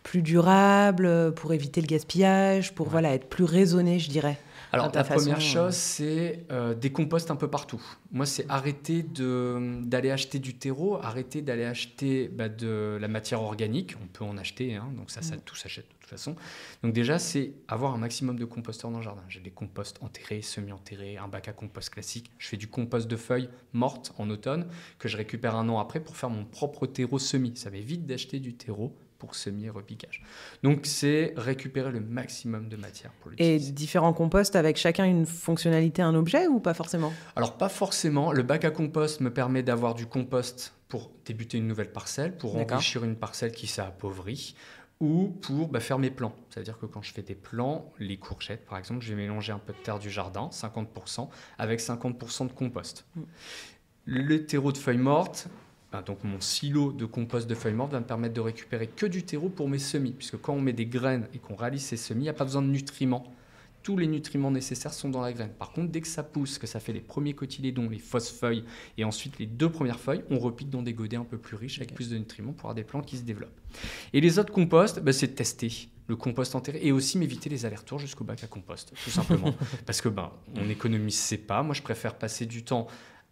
plus durable, pour éviter le gaspillage, pour être plus raisonné, je dirais. Alors, la première chose, c'est des composts un peu partout. Moi, c'est arrêter d'aller acheter du terreau, arrêter d'aller acheter de la matière organique. On peut en acheter, donc ça tout s'achète de toute façon. Donc déjà, c'est avoir un maximum de composteurs dans le jardin. J'ai des composts enterrés, semi-enterrés, un bac à compost classique. Je fais du compost de feuilles mortes en automne que je récupère un an après pour faire mon propre terreau semi. Ça m'évite d'acheter du terreau pour semis et repiquage. Donc, c'est récupérer le maximum de matière pour l'utiliser. Et différents composts avec chacun une fonctionnalité, un objet ou pas forcément ? Alors, pas forcément. Le bac à compost me permet d'avoir du compost pour débuter une nouvelle parcelle, pour enrichir une parcelle qui s'est appauvrie ou pour faire mes plants. C'est-à-dire que quand je fais des plants, les courgettes, par exemple, je vais mélanger un peu de terre du jardin, 50%, avec 50% de compost. Le terreau de feuilles mortes, donc mon silo de compost de feuilles mortes va me permettre de récupérer que du terreau pour mes semis, puisque quand on met des graines et qu'on réalise ces semis, il n'y a pas besoin de nutriments. Tous les nutriments nécessaires sont dans la graine. Par contre, dès que ça pousse, que ça fait les premiers cotylédons, les fausses feuilles, et ensuite les 2 premières feuilles, on repique dans des godets un peu plus riches, avec plus de nutriments pour avoir des plants qui se développent. Et les autres composts, c'est de tester le compost enterré et aussi m'éviter les allers-retours jusqu'au bac à compost, tout simplement. Parce que on économise ses pas. Moi, je préfère passer du temps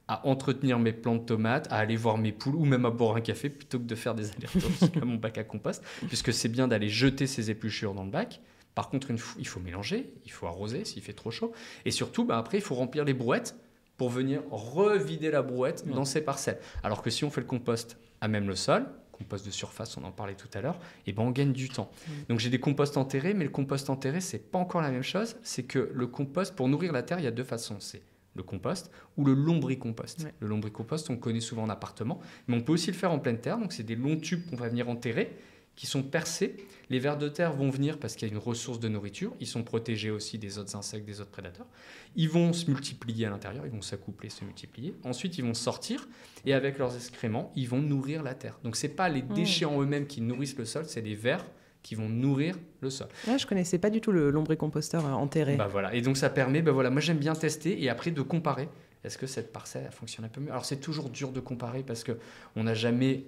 à entretenir mes plants de tomates, à aller voir mes poules ou même à boire un café plutôt que de faire des allers-retours jusqu'à mon bac à compost, puisque c'est bien d'aller jeter ses épluchures dans le bac. Par contre, il faut mélanger, il faut arroser s'il fait trop chaud. Et surtout, après, il faut remplir les brouettes pour venir revider la brouette dans ses parcelles. Alors que si on fait le compost à même le sol, compost de surface, on en parlait tout à l'heure, on gagne du temps. Donc j'ai des composts enterrés, mais le compost enterré, c'est pas encore la même chose. C'est que le compost, pour nourrir la terre, il y a 2 façons. C'est le compost ou le lombricompost. Le lombricompost, on le connaît souvent en appartement, mais on peut aussi le faire en pleine terre. Donc c'est des longs tubes qu'on va venir enterrer qui sont percés. Les vers de terre vont venir parce qu'il y a une ressource de nourriture. Ils sont protégés aussi des autres insectes, des autres prédateurs. Ils vont se multiplier à l'intérieur, ils vont s'accoupler, se multiplier. Ensuite, ils vont sortir et avec leurs excréments, ils vont nourrir la terre. Donc, ce n'est pas les déchets en eux-mêmes qui nourrissent le sol, c'est les vers qui vont nourrir le sol. Ouais, je ne connaissais pas du tout le lombricomposteur enterré. Voilà. Et donc, ça permet, moi j'aime bien tester et après de comparer. Est-ce que cette parcelle fonctionne un peu mieux? Alors, c'est toujours dur de comparer parce qu'on n'a jamais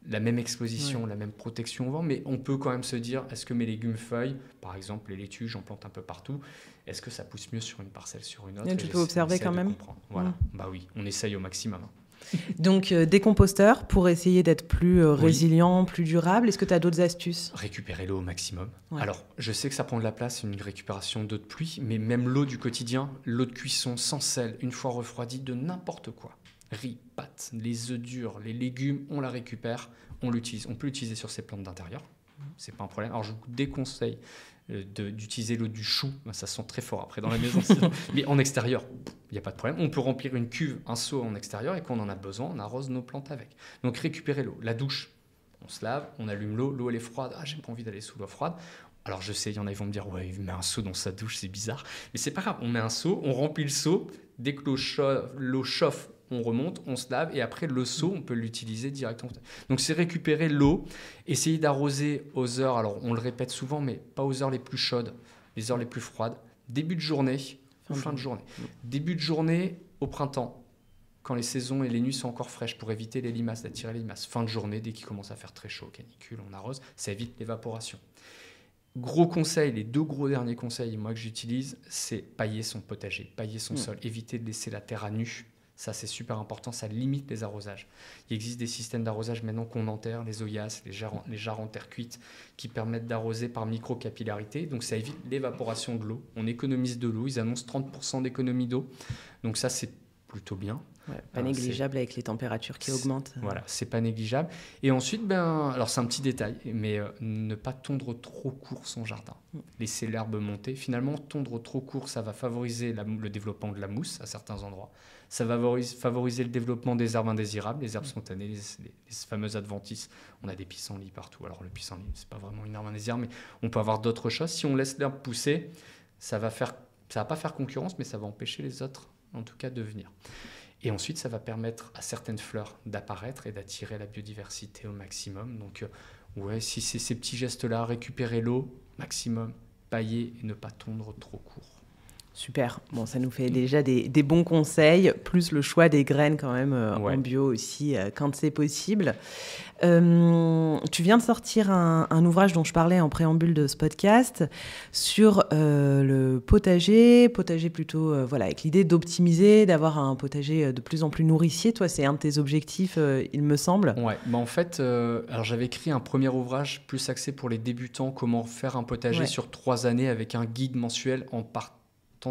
la même exposition, la même protection au vent, mais on peut quand même se dire, est-ce que mes légumes feuilles, par exemple les laitues, j'en plante un peu partout, est-ce que ça pousse mieux sur une parcelle, sur une autre? Tu peux observer quand même. Voilà, oui, on essaye au maximum. Donc des composteurs pour essayer d'être plus résilient, plus durable. Est-ce que tu as d'autres astuces? Récupérer l'eau au maximum. Alors, je sais que ça prend de la place, une récupération d'eau de pluie, mais même l'eau du quotidien, l'eau de cuisson sans sel, une fois refroidie, de n'importe quoi. Riz, pâtes, les œufs durs, les légumes, on la récupère, on l'utilise. On peut l'utiliser sur ses plantes d'intérieur, c'est pas un problème. Alors je vous déconseille d'utiliser l'eau du chou, ça sent très fort après dans la maison. Mais en extérieur, il n'y a pas de problème. On peut remplir une cuve, un seau en extérieur et quand on en a besoin, on arrose nos plantes avec. Donc récupérer l'eau. La douche, on se lave, on allume l'eau, l'eau elle est froide, j'ai pas envie d'aller sous l'eau froide. Alors je sais, il y en a qui vont me dire, ouais, il met un seau dans sa douche, c'est bizarre. Mais c'est pas grave, on met un seau, on remplit le seau, dès que l'eau chauffe, on remonte, on se lave et après le seau, on peut l'utiliser directement. Donc c'est récupérer l'eau, essayer d'arroser aux heures, alors on le répète souvent, mais pas aux heures les plus chaudes, les heures les plus froides, début de journée ou fin de journée. Début de journée au printemps, quand les saisons et les nuits sont encore fraîches pour éviter les limaces, d'attirer les limaces. Fin de journée, dès qu'il commence à faire très chaud, canicule, on arrose, ça évite l'évaporation. Gros conseil, les 2 gros derniers conseils moi que j'utilise, c'est pailler son potager, pailler son sol, éviter de laisser la terre à nu. Ça, c'est super important, ça limite les arrosages. Il existe des systèmes d'arrosage maintenant qu'on enterre, les oyas, les jarres en terre cuite, qui permettent d'arroser par microcapillarité. Donc, ça évite l'évaporation de l'eau. On économise de l'eau. Ils annoncent 30% d'économie d'eau. Donc, ça, c'est plutôt bien. Pas négligeable avec les températures qui augmentent. Voilà, c'est pas négligeable. Et ensuite, alors c'est un petit détail, mais ne pas tondre trop court son jardin. Laisser l'herbe monter. Finalement, tondre trop court, ça va favoriser le développement de la mousse à certains endroits. Ça va favoriser le développement des herbes indésirables, les herbes spontanées, les fameuses adventices. On a des pissenlits partout. Alors le pissenlit, c'est pas vraiment une herbe indésirable, mais on peut avoir d'autres choses. Si on laisse l'herbe pousser, ça va pas faire concurrence, mais ça va empêcher les autres, en tout cas, de venir. Et ensuite, ça va permettre à certaines fleurs d'apparaître et d'attirer la biodiversité au maximum. Donc, si c'est ces petits gestes-là, récupérer l'eau maximum, pailler et ne pas tondre trop court. Super. Bon, ça nous fait déjà des bons conseils, plus le choix des graines quand même en bio aussi, quand c'est possible. Tu viens de sortir un ouvrage dont je parlais en préambule de ce podcast sur le potager plutôt avec l'idée d'optimiser, d'avoir un potager de plus en plus nourricier. Toi, c'est un de tes objectifs, il me semble. Ouais, en fait, alors j'avais écrit un premier ouvrage plus axé pour les débutants, comment faire un potager sur 3 années avec un guide mensuel en partant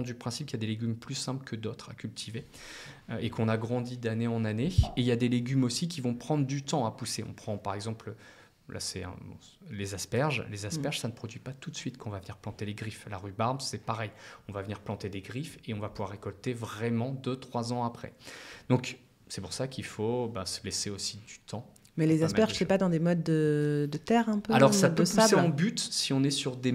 du principe qu'il y a des légumes plus simples que d'autres à cultiver et qu'on a grandi d'année en année. Et il y a des légumes aussi qui vont prendre du temps à pousser. On prend par exemple, là c'est les asperges. Les asperges, ça ne produit pas tout de suite qu'on va venir planter les griffes. La rhubarbe, c'est pareil. On va venir planter des griffes et on va pouvoir récolter vraiment 2-3 ans après. Donc c'est pour ça qu'il faut se laisser aussi du temps. Mais les asperges, c'est pas dans des modes de terre un peu? Alors ça peut pousser en butte si on est sur des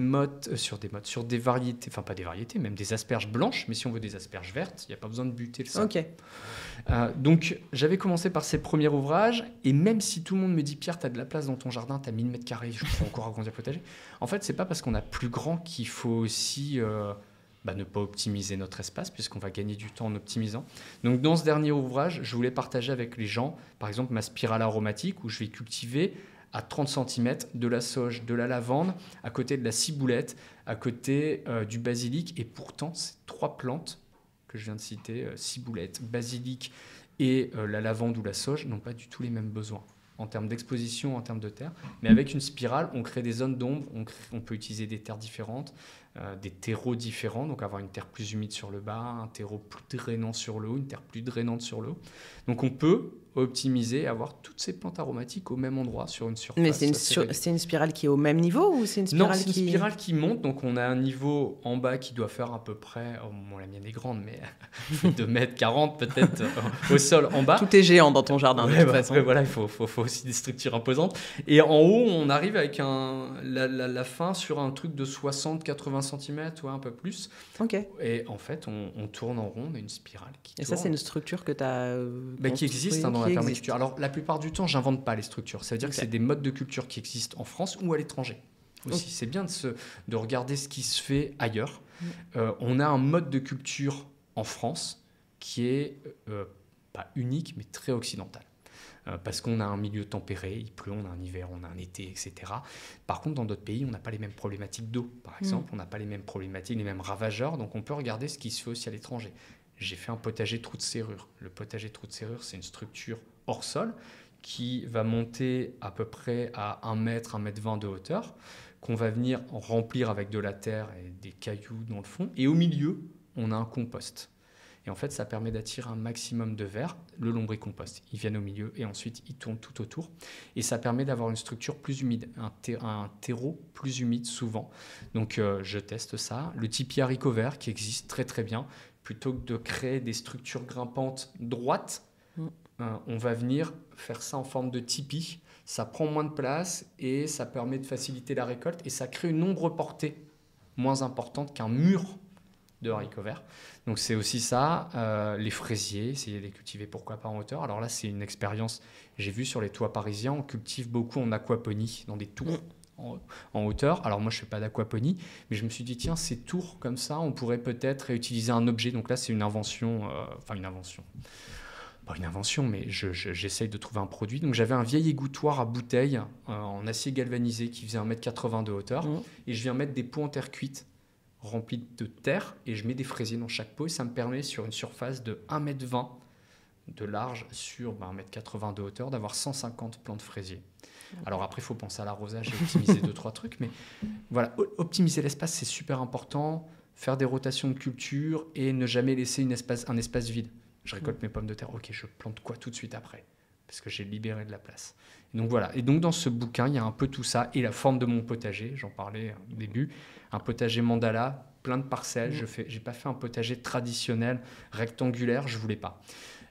variétés, enfin pas des variétés, même des asperges blanches, mais si on veut des asperges vertes, il n'y a pas besoin de butter le sol. Ok. Donc j'avais commencé par ces premiers ouvrages, et même si tout le monde me dit Pierre, tu as de la place dans ton jardin, tu as 1000 mètres carrés, je peux encore agrandir le potager. En fait, c'est pas parce qu'on a plus grand qu'il faut aussi ne pas optimiser notre espace, puisqu'on va gagner du temps en optimisant. Donc dans ce dernier ouvrage, je voulais partager avec les gens, par exemple, ma spirale aromatique, où je vais cultiver à 30 cm de la sauge, de la lavande, à côté de la ciboulette, à côté du basilic. Et pourtant, ces 3 plantes que je viens de citer, ciboulette, basilic et la lavande ou la sauge, n'ont pas du tout les mêmes besoins en termes d'exposition, en termes de terre. Mais avec une spirale, on crée des zones d'ombre, on peut utiliser des terres différentes, des terreaux différents, donc avoir une terre plus humide sur le bas, un terreau plus drainant sur le haut, une terre plus drainante sur le haut. Donc on peut optimiser et avoir toutes ces plantes aromatiques au même endroit sur une surface. Mais c'est une spirale qui est au même niveau ou c'est une spirale Non, c'est une spirale qui monte, donc on a un niveau en bas qui doit faire à peu près, bon, la mienne est grande, mais 2,40 m peut-être au sol en bas. Tout est géant dans ton jardin, de toute façon. Après, voilà, il faut aussi des structures imposantes. Et en haut, on arrive avec la fin sur un truc de 60-80 cm, ou un peu plus. Ok. Et en fait, on tourne en rond, on a une spirale qui tourne. Et ça, c'est une structure que tu as qui existe dans la permaculture. Alors, la plupart du temps, j'invente pas les structures. Ça veut dire que c'est des modes de culture qui existent en France ou à l'étranger aussi. C'est bien de regarder ce qui se fait ailleurs. On a un mode de culture en France qui est pas unique, mais très occidental. Parce qu'on a un milieu tempéré, il pleut, on a un hiver, on a un été, etc. Par contre, dans d'autres pays, on n'a pas les mêmes problématiques d'eau, par exemple. On n'a pas les mêmes problématiques, les mêmes ravageurs. Donc, on peut regarder ce qui se fait aussi à l'étranger. J'ai fait un potager trou de serrure. Le potager trou de serrure, c'est une structure hors sol qui va monter à peu près à 1 mètre, 1,20 m de hauteur, qu'on va venir remplir avec de la terre et des cailloux dans le fond. Et au milieu, on a un compost. Et en fait, ça permet d'attirer un maximum de vers. Le lombricompost, ils viennent au milieu et ensuite, ils tournent tout autour. Et ça permet d'avoir une structure plus humide, un terreau plus humide souvent. Donc, je teste ça. Le tipi haricot vert qui existe très, très bien. Plutôt que de créer des structures grimpantes droites, on va venir faire ça en forme de tipi. Ça prend moins de place et ça permet de faciliter la récolte. Et ça crée une ombre portée moins importante qu'un mur de haricots verts. Donc c'est aussi ça, les fraisiers, essayer de les cultiver pourquoi pas en hauteur. Alors là c'est une expérience, j'ai vu sur les toits parisiens, on cultive beaucoup en aquaponie, dans des tours en hauteur. Alors moi je ne fais pas d'aquaponie, mais je me suis dit tiens ces tours comme ça, on pourrait peut-être réutiliser un objet. Donc là c'est une invention, pas une invention, mais j'essaye de trouver un produit. Donc j'avais un vieil égouttoir à bouteille en acier galvanisé qui faisait 1,80 m de hauteur et je viens mettre des pots en terre cuite rempli de terre et je mets des fraisiers dans chaque pot et ça me permet sur une surface de 1,20 m de large sur 1,80 m de hauteur d'avoir 150 plants de fraisiers. Alors après, il faut penser à l'arrosage et optimiser 2-3 trucs, mais voilà, optimiser l'espace, c'est super important, faire des rotations de culture et ne jamais laisser un espace vide. Je récolte mes pommes de terre, ok, je plante quoi tout de suite après ? Parce que j'ai libéré de la place. Et donc voilà. Et donc dans ce bouquin, il y a un peu tout ça et la forme de mon potager. J'en parlais au début. Un potager mandala, plein de parcelles. J'ai pas fait un potager traditionnel, rectangulaire. Je voulais pas.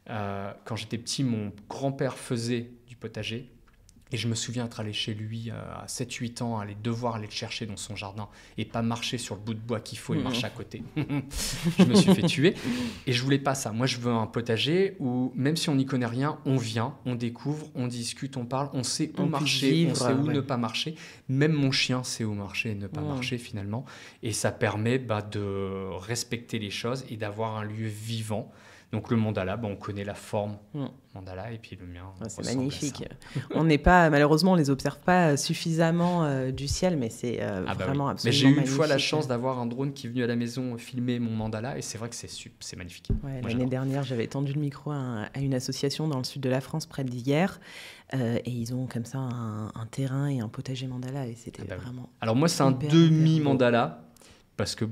Quand j'étais petit, mon grand-père faisait du potager. Et je me souviens être allé chez lui à 7-8 ans, devoir aller le chercher dans son jardin et pas marcher sur le bout de bois qu'il faut et marcher à côté. Je me suis fait tuer et je voulais pas ça. Moi, je veux un potager où, même si on n'y connaît rien, on vient, on découvre, on discute, on parle, on sait où marcher, on sait où ne pas marcher. Même mon chien sait où marcher et ne pas marcher finalement. Et ça permet de respecter les choses et d'avoir un lieu vivant. Donc le mandala, on connaît la forme mandala et puis le mien. C'est magnifique. On n'est pas, malheureusement, on les observe pas suffisamment du ciel, mais c'est vraiment absolument magnifique. Mais j'ai eu une fois la chance d'avoir un drone qui est venu à la maison filmer mon mandala et c'est vrai que c'est magnifique. Ouais, l'année dernière, j'avais tendu le micro à une association dans le sud de la France, près d'Hyères, et ils ont comme ça un terrain et un potager mandala et c'était vraiment. Alors moi, c'est un demi-mandala parce que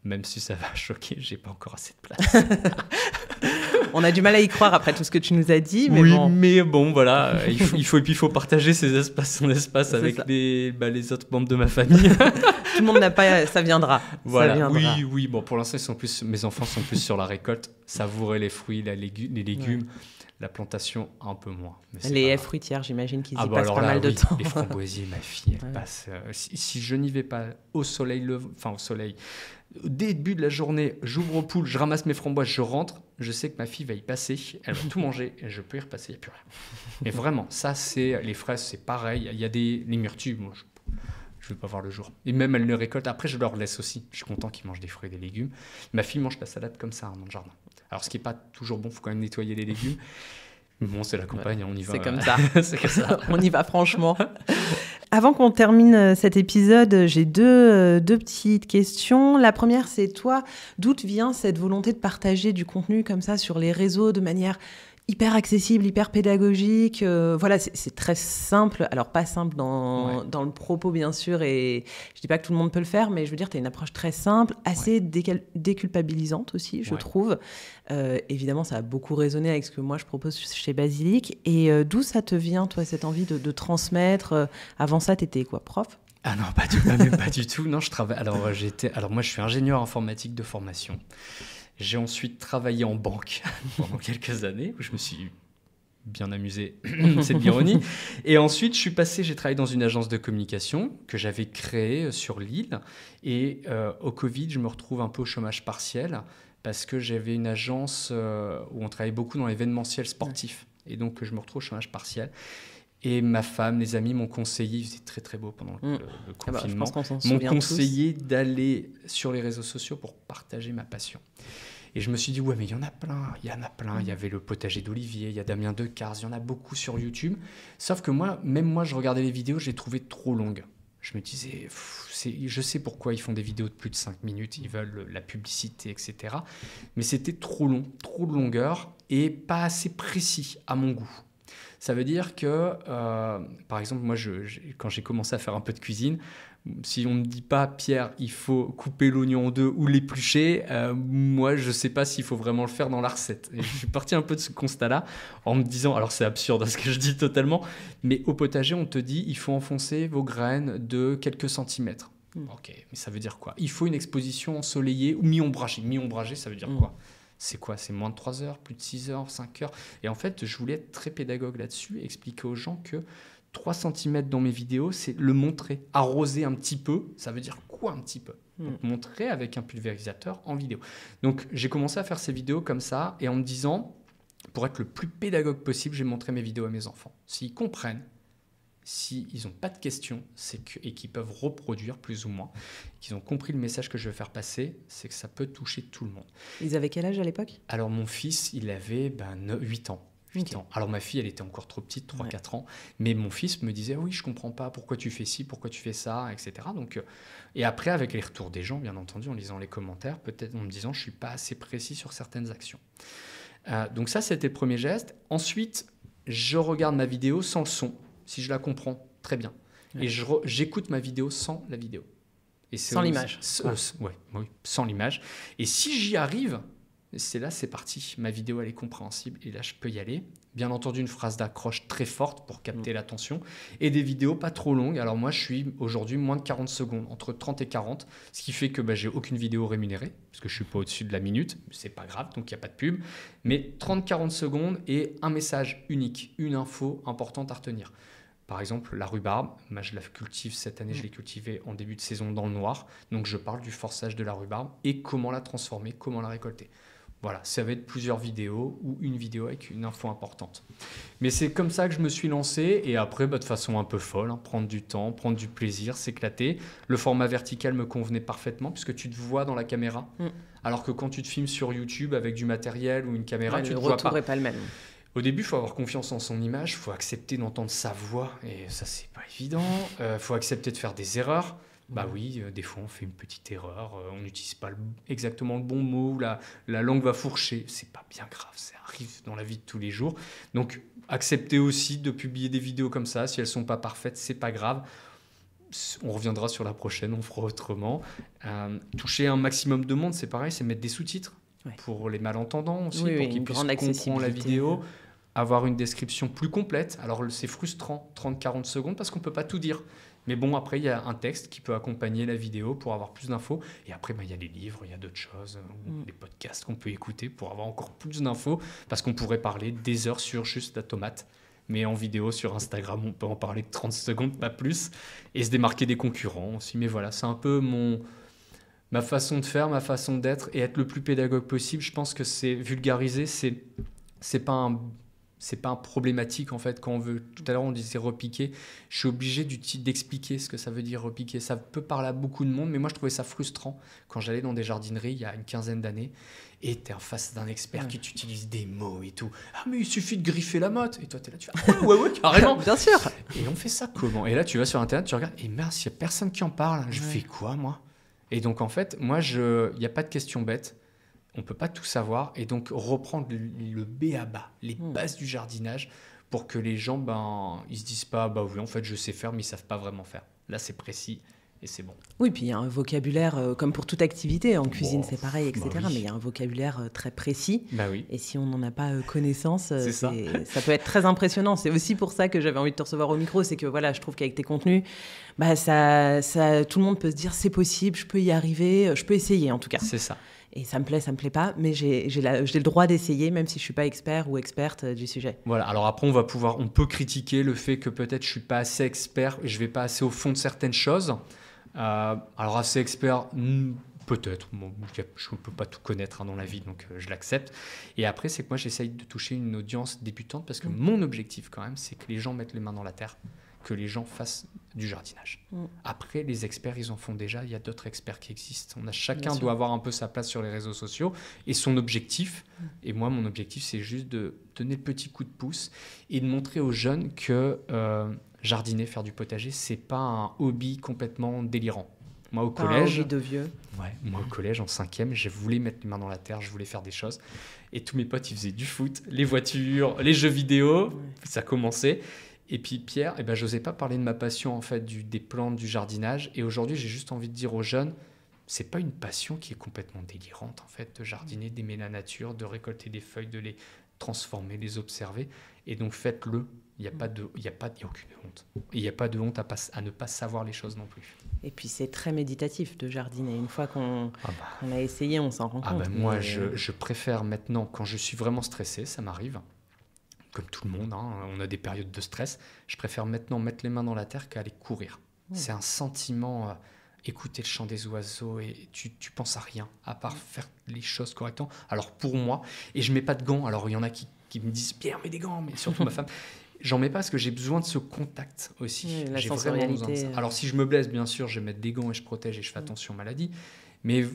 même si ça va choquer, j'ai pas encore assez de place. On a du mal à y croire après tout ce que tu nous as dit. Mais mais voilà, il faut partager son espace avec les autres membres de ma famille. Tout le monde n'a pas, ça viendra. Voilà. Ça viendra. Oui. Bon, pour l'instant, mes enfants sont plus sur la récolte, savourer les fruits, les légumes. Ouais. La plantation, un peu moins. Mais les haies fruitières, j'imagine qu'ils y passent pas mal de temps. Les framboisiers, ma fille, elle passe. Si je n'y vais pas au soleil, au début de la journée, j'ouvre au pool, je ramasse mes framboises, je rentre, je sais que ma fille va y passer, elle va tout manger et je peux y repasser, il n'y a plus rien. Et vraiment, ça, c'est les fraises, c'est pareil. Il y a les myrtilles, moi, je ne vais pas voir le jour. Et même elles les récoltent. Après, je leur laisse aussi. Je suis content qu'ils mangent des fruits et des légumes. Ma fille mange la salade comme ça dans le jardin. Alors, ce qui n'est pas toujours bon, il faut quand même nettoyer les légumes. Mais bon, c'est la campagne, on y va. C'est comme ça. C'est comme ça. On y va franchement. Avant qu'on termine cet épisode, j'ai deux petites questions. La première, c'est toi, d'où vient cette volonté de partager du contenu comme ça sur les réseaux de manière hyper accessible, hyper pédagogique. Voilà, c'est très simple. Alors, pas simple dans le propos, bien sûr, et je dis pas que tout le monde peut le faire, mais je veux dire, tu as une approche très simple, assez déculpabilisante aussi, je trouve. Évidemment, ça a beaucoup résonné avec ce que moi, je propose chez Basilic. Et d'où ça te vient, toi, cette envie de transmettre? Avant ça, tu étais quoi, prof? Ah non, même pas du tout. Non, je travaille. Alors, moi, je suis ingénieur informatique de formation. J'ai ensuite travaillé en banque pendant quelques années, où je me suis bien amusé, c'est de l'ironie. Et ensuite, j'ai travaillé dans une agence de communication que j'avais créée sur Lille. Et au Covid, je me retrouve un peu au chômage partiel parce que j'avais une agence où on travaillait beaucoup dans l'événementiel sportif. Et donc, je me retrouve au chômage partiel. Et ma femme, les amis m'ont conseillé, il faisait très très beau pendant le confinement, m'ont conseillé d'aller sur les réseaux sociaux pour partager ma passion. Et je me suis dit, ouais, mais il y en a plein. Il y avait le potager d'Olivier, il y a Damien Decars, il y en a beaucoup sur YouTube. Sauf que même moi, je regardais les vidéos, je les trouvais trop longues. Je me disais, je sais pourquoi ils font des vidéos de plus de 5 minutes, ils veulent la publicité, etc. Mais c'était trop long, trop de longueur et pas assez précis à mon goût. Ça veut dire que, par exemple, moi, quand j'ai commencé à faire un peu de cuisine, si on ne me dit pas, Pierre, il faut couper l'oignon en deux ou l'éplucher, moi, je ne sais pas s'il faut vraiment le faire dans la recette. Et je suis parti un peu de ce constat-là en me disant, alors c'est absurde ce que je dis totalement, mais au potager, on te dit, il faut enfoncer vos graines de quelques centimètres. Ok, mais ça veut dire quoi? Il faut une exposition ensoleillée ou mi-ombragée. Mi-ombragée, ça veut dire quoi? C'est quoi? C'est moins de 3 heures, plus de 6 heures, 5 heures. Et en fait, je voulais être très pédagogue là-dessus, expliquer aux gens que 3 cm dans mes vidéos, c'est le montrer. Arroser un petit peu, ça veut dire quoi un petit peu? Donc, montrer avec un pulvérisateur en vidéo. Donc, j'ai commencé à faire ces vidéos comme ça et en me disant, pour être le plus pédagogue possible, j'ai montré mes vidéos à mes enfants. S'ils comprennent, s'ils n'ont pas de questions et qu'ils peuvent reproduire plus ou moins, qu'ils ont compris le message que je veux faire passer, c'est que ça peut toucher tout le monde. Ils avaient quel âge à l'époque? Alors mon fils, il avait 8 ans. 8 ans. Alors ma fille, elle était encore trop petite, 3-4 ans. Mais mon fils me disait, oui, je ne comprends pas, pourquoi tu fais ci, pourquoi tu fais ça, etc. Donc, et après, avec les retours des gens, bien entendu, en lisant les commentaires, peut-être en me disant, je ne suis pas assez précis sur certaines actions. Donc ça, c'était le premier geste. Ensuite, je regarde ma vidéo sans le son. Si je la comprends, très bien. Et j'écoute ma vidéo sans la vidéo. Et sans l'image. Oui, sans l'image. Et si j'y arrive, c'est parti. Ma vidéo, elle est compréhensible. Et là, je peux y aller. Bien entendu, une phrase d'accroche très forte pour capter l'attention. Et des vidéos pas trop longues. Alors moi, je suis aujourd'hui moins de 40 secondes, entre 30 et 40. Ce qui fait que j'ai aucune vidéo rémunérée, parce que je ne suis pas au-dessus de la minute. C'est pas grave, donc il n'y a pas de pub. Mais 30-40 secondes et un message unique, une info importante à retenir. Par exemple, la rhubarbe, moi, je la cultive cette année, je l'ai cultivée en début de saison dans le noir. Donc, je parle du forçage de la rhubarbe et comment la transformer, comment la récolter. Voilà, ça va être plusieurs vidéos ou une vidéo avec une info importante. Mais c'est comme ça que je me suis lancé et après, de façon un peu folle, prendre du temps, prendre du plaisir, s'éclater. Le format vertical me convenait parfaitement puisque tu te vois dans la caméra. Alors que quand tu te filmes sur YouTube avec du matériel ou une caméra, tu ne te vois pas. Le retour n'est pas le même. Au début, il faut avoir confiance en son image, il faut accepter d'entendre sa voix, et ça, c'est pas évident. Il faut accepter de faire des erreurs. Bah oui, des fois, on fait une petite erreur, on n'utilise pas exactement le bon mot, la langue va fourcher. C'est pas bien grave, ça arrive dans la vie de tous les jours. Donc, accepter aussi de publier des vidéos comme ça. Si elles sont pas parfaites, c'est pas grave. On reviendra sur la prochaine, on fera autrement. Toucher un maximum de monde, c'est pareil, c'est mettre des sous-titres. Pour les malentendants aussi, pour qu'ils puissent comprendre la vidéo. Avoir une description plus complète. Alors, c'est frustrant, 30-40 secondes, parce qu'on ne peut pas tout dire. Mais bon, après, il y a un texte qui peut accompagner la vidéo pour avoir plus d'infos. Et après, il y a les livres, il y a d'autres choses, des podcasts qu'on peut écouter pour avoir encore plus d'infos, parce qu'on pourrait parler des heures sur juste la tomate. Mais en vidéo, sur Instagram, on peut en parler 30 secondes, pas plus, et se démarquer des concurrents aussi. Mais voilà, c'est un peu ma façon de faire, ma façon d'être, et être le plus pédagogue possible. Je pense que c'est vulgariser, c'est pas un problématique en fait quand on veut. Tout à l'heure on disait repiquer. Je suis obligé d'expliquer ce que ça veut dire repiquer. Ça peut parler à beaucoup de monde, mais moi je trouvais ça frustrant quand j'allais dans des jardineries il y a une quinzaine d'années et tu es en face d'un expert qui t'utilise des mots et tout. Ah mais il suffit de griffer la motte. Et toi tu es là, tu fais ouais carrément. Bien sûr. Et on fait ça comment? Et là tu vas sur internet, tu regardes et mince, il n'y a personne qui en parle. Je fais quoi moi? Et donc en fait, moi il n'y a pas de question bête. on ne peut pas tout savoir. Et donc, reprendre le B à bas, les bases du jardinage, pour que les gens, ils se disent pas, oui, en fait, je sais faire, mais ils ne savent pas vraiment faire. Là, c'est précis. Et c'est bon. Oui, puis il y a un vocabulaire, comme pour toute activité, en cuisine c'est pareil, etc. Oui. Mais il y a un vocabulaire très précis. Oui. Et si on n'en a pas connaissance, ça peut être très impressionnant. C'est aussi pour ça que j'avais envie de te recevoir au micro. C'est que voilà, je trouve qu'avec tes contenus, tout le monde peut se dire c'est possible, je peux y arriver, je peux essayer en tout cas. C'est ça. Et ça me plaît pas, mais j'ai le droit d'essayer, même si je ne suis pas expert ou experte du sujet. Voilà, alors après, on peut critiquer le fait que peut-être je ne suis pas assez expert et je ne vais pas assez au fond de certaines choses. Alors assez expert, peut-être. Bon, je ne peux pas tout connaître dans la vie, donc je l'accepte. Et après, c'est que moi, j'essaye de toucher une audience débutante parce que mon objectif, quand même, c'est que les gens mettent les mains dans la terre, que les gens fassent du jardinage. Après, les experts, ils en font déjà. Il y a d'autres experts qui existent. Chacun doit avoir un peu sa place sur les réseaux sociaux et son objectif. Et moi, mon objectif, c'est juste de donner le petit coup de pouce et de montrer aux jeunes que jardiner, faire du potager, c'est pas un hobby complètement délirant. Moi, au collège, un hobby de vieux. Ouais, moi, au collège, en 5e, je voulais mettre les mains dans la terre, je voulais faire des choses. Et tous mes potes, ils faisaient du foot, les voitures, les jeux vidéo. Ça commençait. Et puis Pierre, j'osais pas parler de ma passion en fait des plantes, du jardinage. Et aujourd'hui, j'ai juste envie de dire aux jeunes, c'est pas une passion qui est complètement délirante en fait, de jardiner, d'aimer la nature, de récolter des feuilles, de les transformer, les observer. Et donc faites-le. Il n'y a aucune honte. Il n'y a pas de honte à ne pas savoir les choses non plus. Et puis c'est très méditatif de jardiner. Une fois qu'on a essayé, on s'en rend compte. Moi, je préfère maintenant, quand je suis vraiment stressé, ça m'arrive. Comme tout le monde, on a des périodes de stress. Je préfère maintenant mettre les mains dans la terre qu'aller courir. C'est un sentiment, écouter le chant des oiseaux et tu penses à rien, à part faire les choses correctement. Alors pour moi, et je mets pas de gants, alors il y en a qui me disent « Pierre, mets des gants », mais surtout ma femme. J'en mets pas parce que j'ai besoin de ce contact aussi. La j'ai sensorialité. Vraiment besoin de ça. Alors si je me blesse, bien sûr, je vais mettre des gants et je protège et je fais attention aux maladies. Mais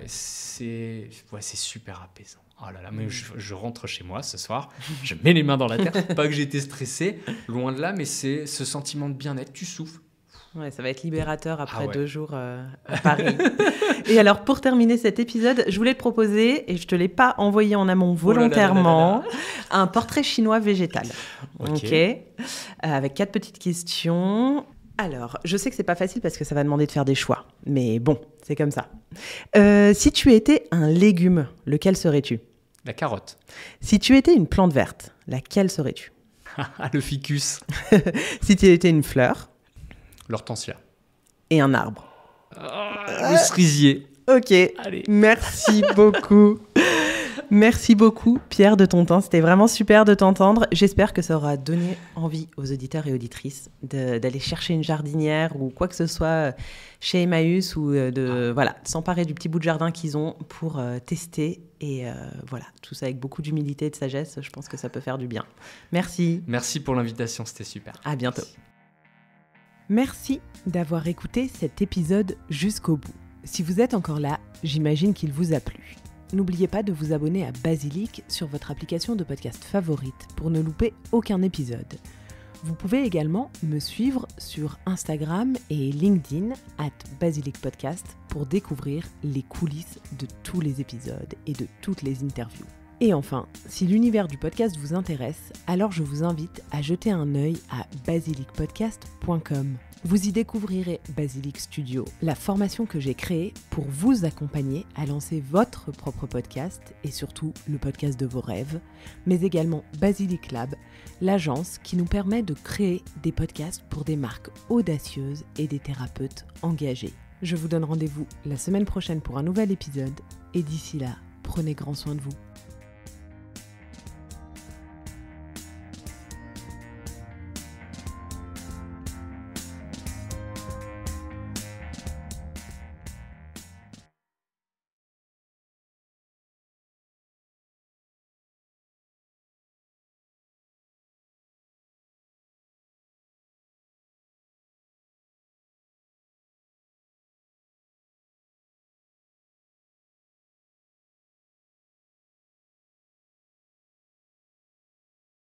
c'est super apaisant. Oh là là, mais je rentre chez moi ce soir, je mets les mains dans la terre. Pas que j'étais stressé, loin de là, mais c'est ce sentiment de bien-être. Tu souffles. Ouais, ça va être libérateur après 2 jours à Paris. Et alors, pour terminer cet épisode, je voulais te proposer, et je ne te l'ai pas envoyé en amont volontairement, un portrait chinois végétal. Ok. Avec 4 petites questions. Alors, je sais que ce n'est pas facile parce que ça va demander de faire des choix. Mais bon, c'est comme ça. Si tu étais un légume, lequel serais-tu ? La carotte. Si tu étais une plante verte, laquelle serais-tu ? Le ficus. Si tu étais une fleur ? L'hortensia. Et un arbre. Le cerisier. Ok, allez. Merci beaucoup. Merci beaucoup, Pierre, de ton temps. C'était vraiment super de t'entendre. J'espère que ça aura donné envie aux auditeurs et auditrices d'aller chercher une jardinière ou quoi que ce soit chez Emmaüs ou de s'emparer du petit bout de jardin qu'ils ont pour tester. Et tout ça avec beaucoup d'humilité et de sagesse. Je pense que ça peut faire du bien. Merci. Merci pour l'invitation, c'était super. À bientôt. Merci d'avoir écouté cet épisode jusqu'au bout. Si vous êtes encore là, j'imagine qu'il vous a plu. N'oubliez pas de vous abonner à Basilic sur votre application de podcast favorite pour ne louper aucun épisode. Vous pouvez également me suivre sur Instagram et LinkedIn @basilicpodcast pour découvrir les coulisses de tous les épisodes et de toutes les interviews. Et enfin, si l'univers du podcast vous intéresse, alors je vous invite à jeter un œil à basilicpodcast.com. Vous y découvrirez Basilic Studio, la formation que j'ai créée pour vous accompagner à lancer votre propre podcast et surtout le podcast de vos rêves, mais également Basilic Lab, l'agence qui nous permet de créer des podcasts pour des marques audacieuses et des thérapeutes engagés. Je vous donne rendez-vous la semaine prochaine pour un nouvel épisode et d'ici là, prenez grand soin de vous.